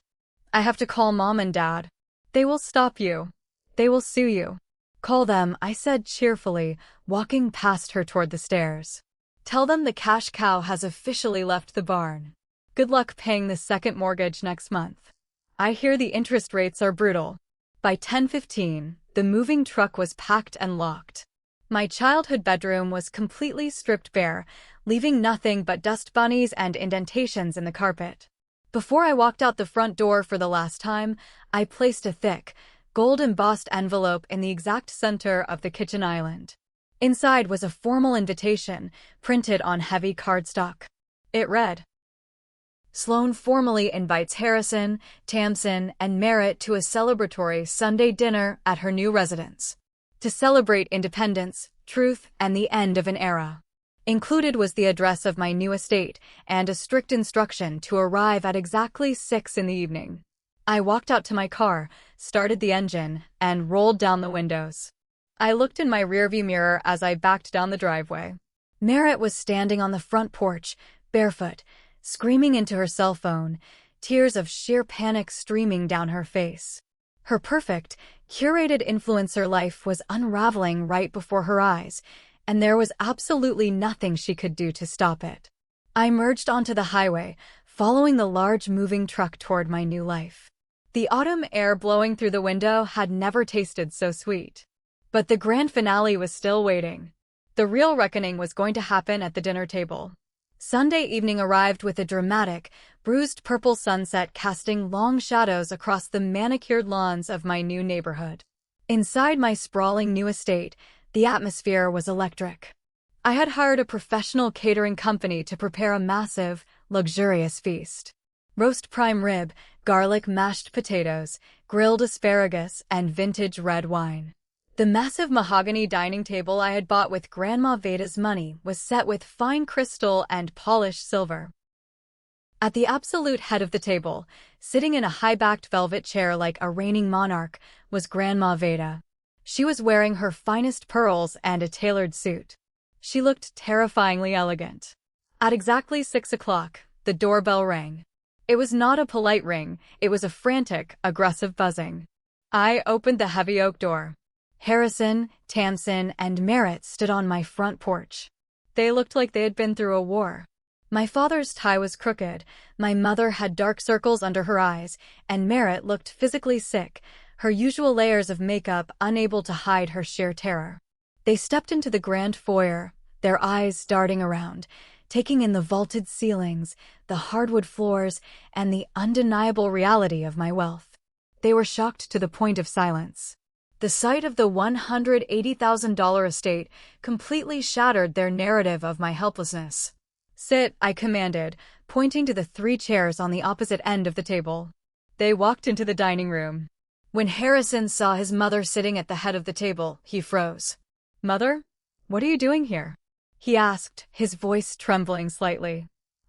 "I have to call Mom and Dad. They will stop you. They will sue you." "Call them," I said cheerfully, walking past her toward the stairs. "Tell them the cash cow has officially left the barn. Good luck paying the second mortgage next month. I hear the interest rates are brutal." By 10:15, the moving truck was packed and locked. My childhood bedroom was completely stripped bare, leaving nothing but dust bunnies and indentations in the carpet. Before I walked out the front door for the last time, I placed a thick, gold-embossed envelope in the exact center of the kitchen island. Inside was a formal invitation, printed on heavy cardstock. It read, "Sloan formally invites Harrison, Tamsin, and Merritt to a celebratory Sunday dinner at her new residence. To celebrate independence, truth, and the end of an era." Included was the address of my new estate and a strict instruction to arrive at exactly 6 in the evening. I walked out to my car, started the engine, and rolled down the windows. I looked in my rearview mirror as I backed down the driveway. Merritt was standing on the front porch, barefoot, screaming into her cell phone, tears of sheer panic streaming down her face. Her perfect, curated influencer life was unraveling right before her eyes, and there was absolutely nothing she could do to stop it. I merged onto the highway, following the large moving truck toward my new life. The autumn air blowing through the window had never tasted so sweet. But the grand finale was still waiting. The real reckoning was going to happen at the dinner table. Sunday evening arrived with a dramatic, bruised purple sunset casting long shadows across the manicured lawns of my new neighborhood. Inside my sprawling new estate, the atmosphere was electric. I had hired a professional catering company to prepare a massive, luxurious feast. Roast prime rib, garlic mashed potatoes, grilled asparagus, and vintage red wine. The massive mahogany dining table I had bought with Grandma Veda's money was set with fine crystal and polished silver. At the absolute head of the table, sitting in a high-backed velvet chair like a reigning monarch, was Grandma Veda. She was wearing her finest pearls and a tailored suit. She looked terrifyingly elegant. At exactly 6 o'clock, the doorbell rang. It was not a polite ring, it was a frantic, aggressive buzzing. I opened the heavy oak door. Harrison, Tamsin, and Merritt stood on my front porch. They looked like they had been through a war. My father's tie was crooked, my mother had dark circles under her eyes, and Merritt looked physically sick, her usual layers of makeup unable to hide her sheer terror. They stepped into the grand foyer, their eyes darting around, taking in the vaulted ceilings, the hardwood floors, and the undeniable reality of my wealth. They were shocked to the point of silence. The sight of the $180,000 estate completely shattered their narrative of my helplessness. "Sit," I commanded, pointing to the 3 chairs on the opposite end of the table. They walked into the dining room. When Harrison saw his mother sitting at the head of the table, he froze. "Mother? What are you doing here?" he asked, his voice trembling slightly.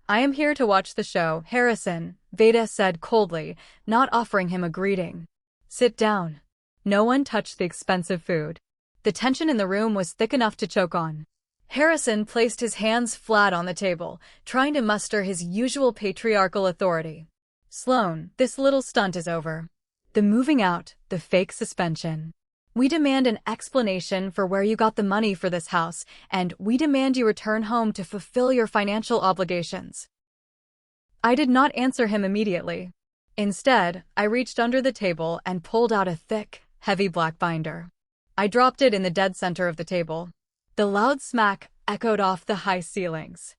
"I am here to watch the show, Harrison," Veda said coldly, not offering him a greeting. "Sit down." No one touched the expensive food. The tension in the room was thick enough to choke on. Harrison placed his hands flat on the table, trying to muster his usual patriarchal authority. "Sloan, this little stunt is over. The moving out, the fake suspension. We demand an explanation for where you got the money for this house, and we demand you return home to fulfill your financial obligations." I did not answer him immediately. Instead, I reached under the table and pulled out a thick, heavy black binder. I dropped it in the dead center of the table. The loud smack echoed off the high ceilings.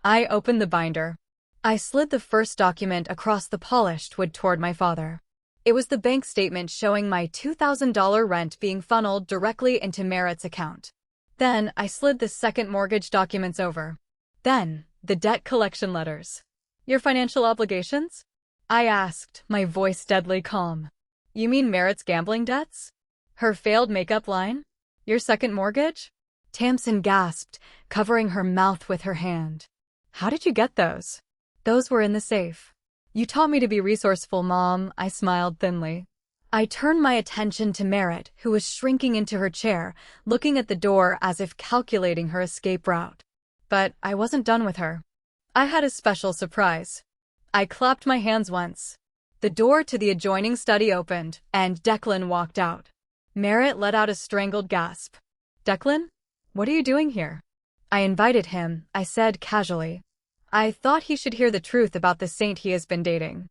I opened the binder. I slid the first document across the polished wood toward my father. It was the bank statement showing my $2,000 rent being funneled directly into Merritt's account. Then I slid the second mortgage documents over. Then, the debt collection letters. "Your financial obligations?" I asked, my voice deadly calm. "You mean Merritt's gambling debts? Her failed makeup line? Your second mortgage?" Tamsin gasped, covering her mouth with her hand. "How did you get those?" "Those were in the safe." "You taught me to be resourceful, Mom," I smiled thinly. I turned my attention to Merritt, who was shrinking into her chair, looking at the door as if calculating her escape route. But I wasn't done with her. I had a special surprise. I clapped my hands once. The door to the adjoining study opened, and Declan walked out. Merritt let out a strangled gasp. "Declan? What are you doing here?" "I invited him," I said casually. "I thought he should hear the truth about the saint he has been dating."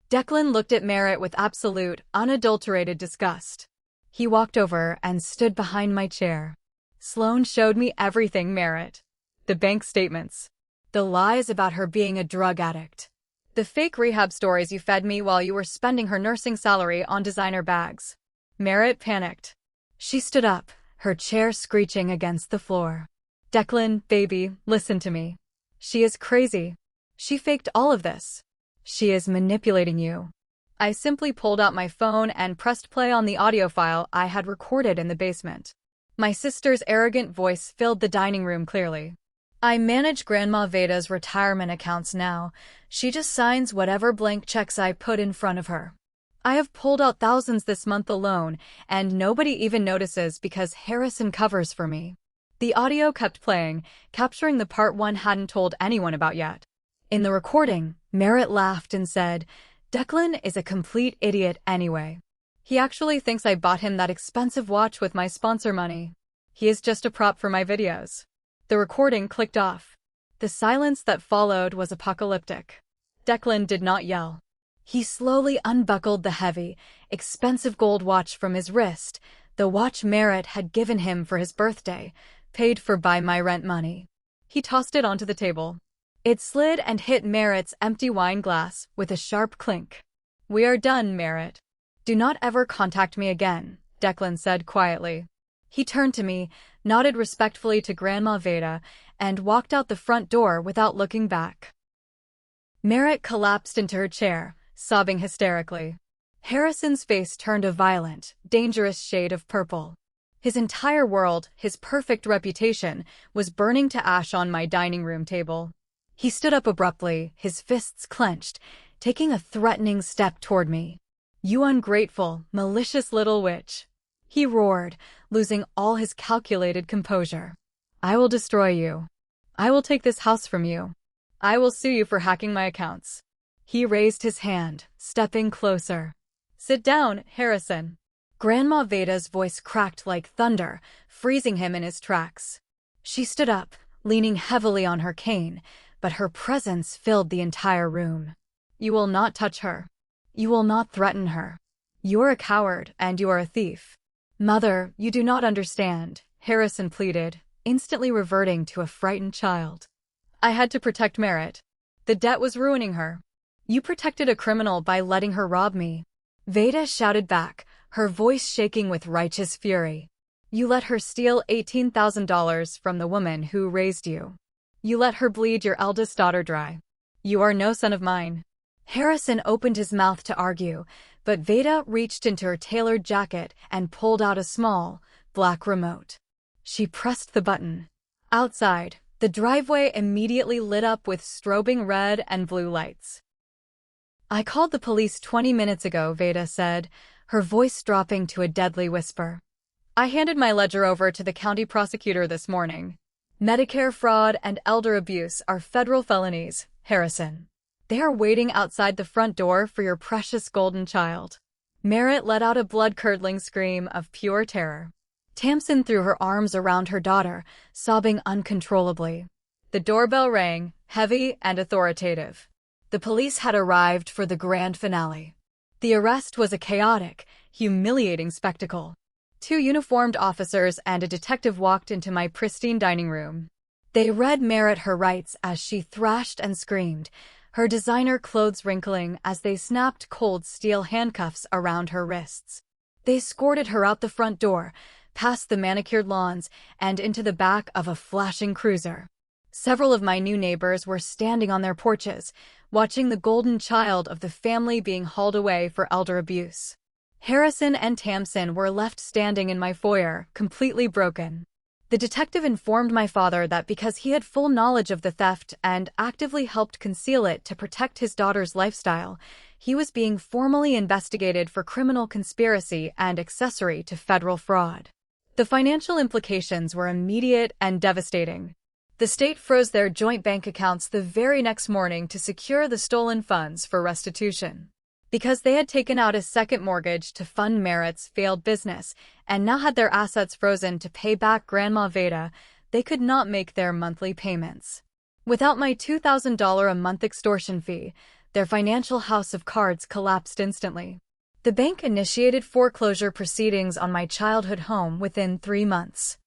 Declan looked at Merritt with absolute, unadulterated disgust. He walked over and stood behind my chair. "Sloan showed me everything, Merritt. The bank statements. The lies about her being a drug addict. The fake rehab stories you fed me while you were spending her nursing salary on designer bags." Merritt panicked. She stood up, her chair screeching against the floor. "Declan, baby, listen to me. She is crazy. She faked all of this. She is manipulating you." I simply pulled out my phone and pressed play on the audio file I had recorded in the basement. My sister's arrogant voice filled the dining room clearly. "I manage Grandma Veda's retirement accounts now. She just signs whatever blank checks I put in front of her. I have pulled out thousands this month alone, and nobody even notices because Harrison covers for me." The audio kept playing, capturing the part one hadn't told anyone about yet. In the recording, Merritt laughed and said, "Declan is a complete idiot anyway. He actually thinks I bought him that expensive watch with my sponsor money. He is just a prop for my videos." The recording clicked off. The silence that followed was apocalyptic. Declan did not yell. He slowly unbuckled the heavy, expensive gold watch from his wrist, the watch Merritt had given him for his birthday, paid for by my rent money. He tossed it onto the table. It slid and hit Merritt's empty wine glass with a sharp clink. "We are done, Merritt. Do not ever contact me again," Declan said quietly. He turned to me, nodded respectfully to Grandma Veda, and walked out the front door without looking back. Merritt collapsed into her chair, sobbing hysterically. Harrison's face turned a violent, dangerous shade of purple. His entire world, his perfect reputation, was burning to ash on my dining room table. He stood up abruptly, his fists clenched, taking a threatening step toward me. "You ungrateful, malicious little witch," he roared, losing all his calculated composure. "I will destroy you. I will take this house from you. I will sue you for hacking my accounts." He raised his hand, stepping closer. "Sit down, Harrison." Grandma Veda's voice cracked like thunder, freezing him in his tracks. She stood up, leaning heavily on her cane, but her presence filled the entire room. "You will not touch her. You will not threaten her. You're a coward, and you are a thief." "Mother, you do not understand," Harrison pleaded, instantly reverting to a frightened child. "I had to protect Merritt. The debt was ruining her. You protected a criminal by letting her rob me." Veda shouted back, her voice shaking with righteous fury. "You let her steal $18,000 from the woman who raised you. You let her bleed your eldest daughter dry. You are no son of mine." Harrison opened his mouth to argue, but Veda reached into her tailored jacket and pulled out a small, black remote. She pressed the button. Outside, the driveway immediately lit up with strobing red and blue lights. "I called the police 20 minutes ago," Veda said, her voice dropping to a deadly whisper. "I handed my ledger over to the county prosecutor this morning. Medicare fraud and elder abuse are federal felonies, Harrison. They are waiting outside the front door for your precious golden child." Merritt let out a blood-curdling scream of pure terror. Tamsin threw her arms around her daughter, sobbing uncontrollably. The doorbell rang, heavy and authoritative. The police had arrived for the grand finale. The arrest was a chaotic, humiliating spectacle. 2 uniformed officers and a detective walked into my pristine dining room. They read Merritt her rights as she thrashed and screamed, her designer clothes wrinkling as they snapped cold steel handcuffs around her wrists. They escorted her out the front door, past the manicured lawns, and into the back of a flashing cruiser. Several of my new neighbors were standing on their porches, watching the golden child of the family being hauled away for elder abuse. Harrison and Tamsin were left standing in my foyer, completely broken. The detective informed my father that because he had full knowledge of the theft and actively helped conceal it to protect his daughter's lifestyle, he was being formally investigated for criminal conspiracy and accessory to federal fraud. The financial implications were immediate and devastating. The state froze their joint bank accounts the very next morning to secure the stolen funds for restitution. Because they had taken out a second mortgage to fund Merritt's failed business and now had their assets frozen to pay back Grandma Veda, they could not make their monthly payments. Without my $2,000 a month extortion fee, their financial house of cards collapsed instantly. The bank initiated foreclosure proceedings on my childhood home within 3 months.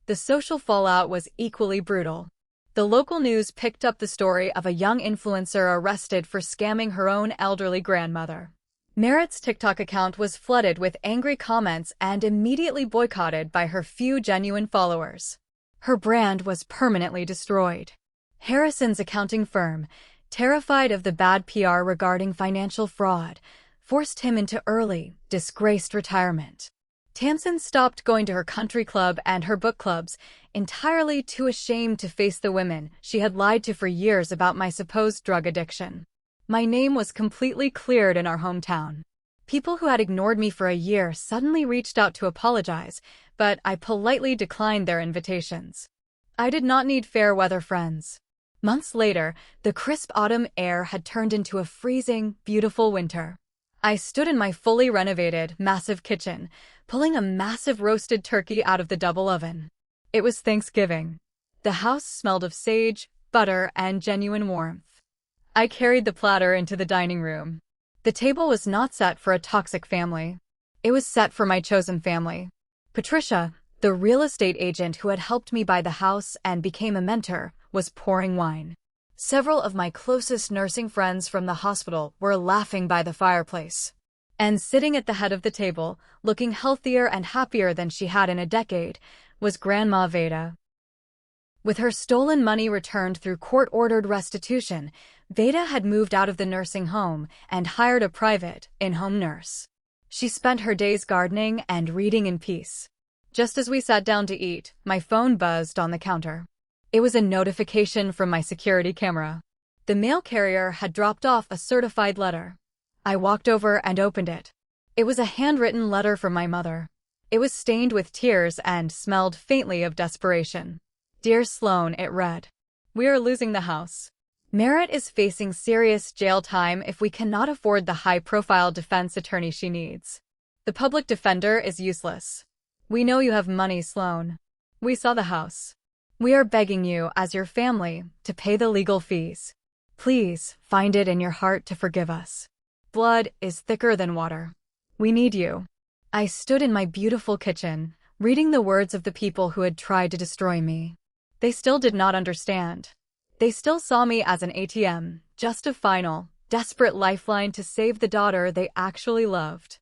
The social fallout was equally brutal. The local news picked up the story of a young influencer arrested for scamming her own elderly grandmother. Merritt's TikTok account was flooded with angry comments and immediately boycotted by her few genuine followers. Her brand was permanently destroyed. Harrison's accounting firm, terrified of the bad PR regarding financial fraud, forced him into early, disgraced retirement. Tamsin stopped going to her country club and her book clubs, entirely too ashamed to face the women she had lied to for years about my supposed drug addiction. My name was completely cleared in our hometown. People who had ignored me for a year suddenly reached out to apologize, but I politely declined their invitations. I did not need fair-weather friends. Months later, the crisp autumn air had turned into a freezing, beautiful winter. I stood in my fully renovated, massive kitchen, pulling a massive roasted turkey out of the double oven. It was Thanksgiving. The house smelled of sage, butter, and genuine warmth. I carried the platter into the dining room. The table was not set for a toxic family. It was set for my chosen family. Patricia, the real estate agent who had helped me buy the house and became a mentor, was pouring wine. Several of my closest nursing friends from the hospital were laughing by the fireplace. And sitting at the head of the table, looking healthier and happier than she had in a decade, was Grandma Veda. With her stolen money returned through court-ordered restitution, Veda had moved out of the nursing home and hired a private, in-home nurse. She spent her days gardening and reading in peace. Just as we sat down to eat, my phone buzzed on the counter. It was a notification from my security camera. The mail carrier had dropped off a certified letter. I walked over and opened it. It was a handwritten letter from my mother. It was stained with tears and smelled faintly of desperation. Dear Sloan, it read. We are losing the house. Merritt is facing serious jail time if we cannot afford the high-profile defense attorney she needs. The public defender is useless. We know you have money, Sloan. We saw the house. We are begging you, as your family, to pay the legal fees. Please, find it in your heart to forgive us. Blood is thicker than water. We need you. I stood in my beautiful kitchen, reading the words of the people who had tried to destroy me. They still did not understand. They still saw me as an ATM, just a final, desperate lifeline to save the daughter they actually loved.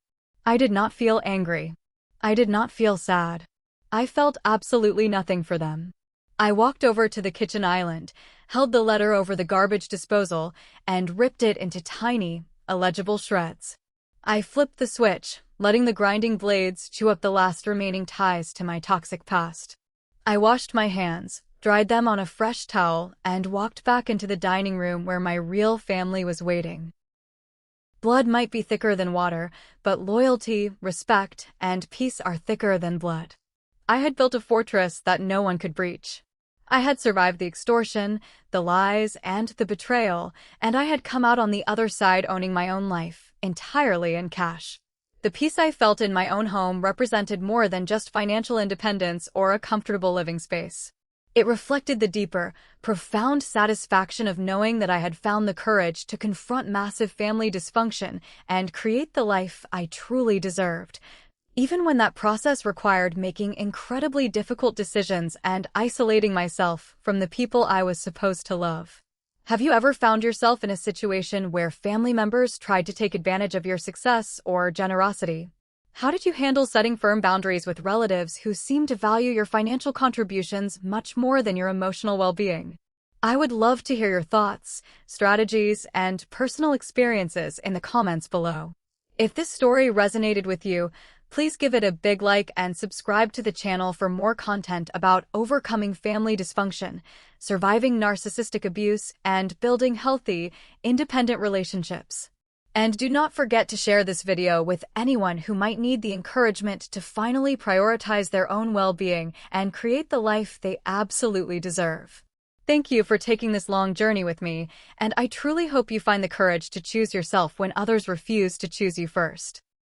I did not feel angry. I did not feel sad. I felt absolutely nothing for them. I walked over to the kitchen island, held the letter over the garbage disposal, and ripped it into tiny, illegible shreds. I flipped the switch, letting the grinding blades chew up the last remaining ties to my toxic past. I washed my hands, dried them on a fresh towel, and walked back into the dining room where my real family was waiting. Blood might be thicker than water, but loyalty, respect, and peace are thicker than blood. I had built a fortress that no one could breach. I had survived the extortion, the lies, and the betrayal, and I had come out on the other side owning my own life, entirely in cash. The peace I felt in my own home represented more than just financial independence or a comfortable living space. It reflected the deeper, profound satisfaction of knowing that I had found the courage to confront massive family dysfunction and create the life I truly deserved, even when that process required making incredibly difficult decisions and isolating myself from the people I was supposed to love. Have you ever found yourself in a situation where family members tried to take advantage of your success or generosity? How did you handle setting firm boundaries with relatives who seem to value your financial contributions much more than your emotional well-being? I would love to hear your thoughts, strategies, and personal experiences in the comments below. If this story resonated with you, please give it a big like and subscribe to the channel for more content about overcoming family dysfunction, surviving narcissistic abuse, and building healthy, independent relationships. And do not forget to share this video with anyone who might need the encouragement to finally prioritize their own well-being and create the life they absolutely deserve. Thank you for taking this long journey with me, and I truly hope you find the courage to choose yourself when others refuse to choose you first.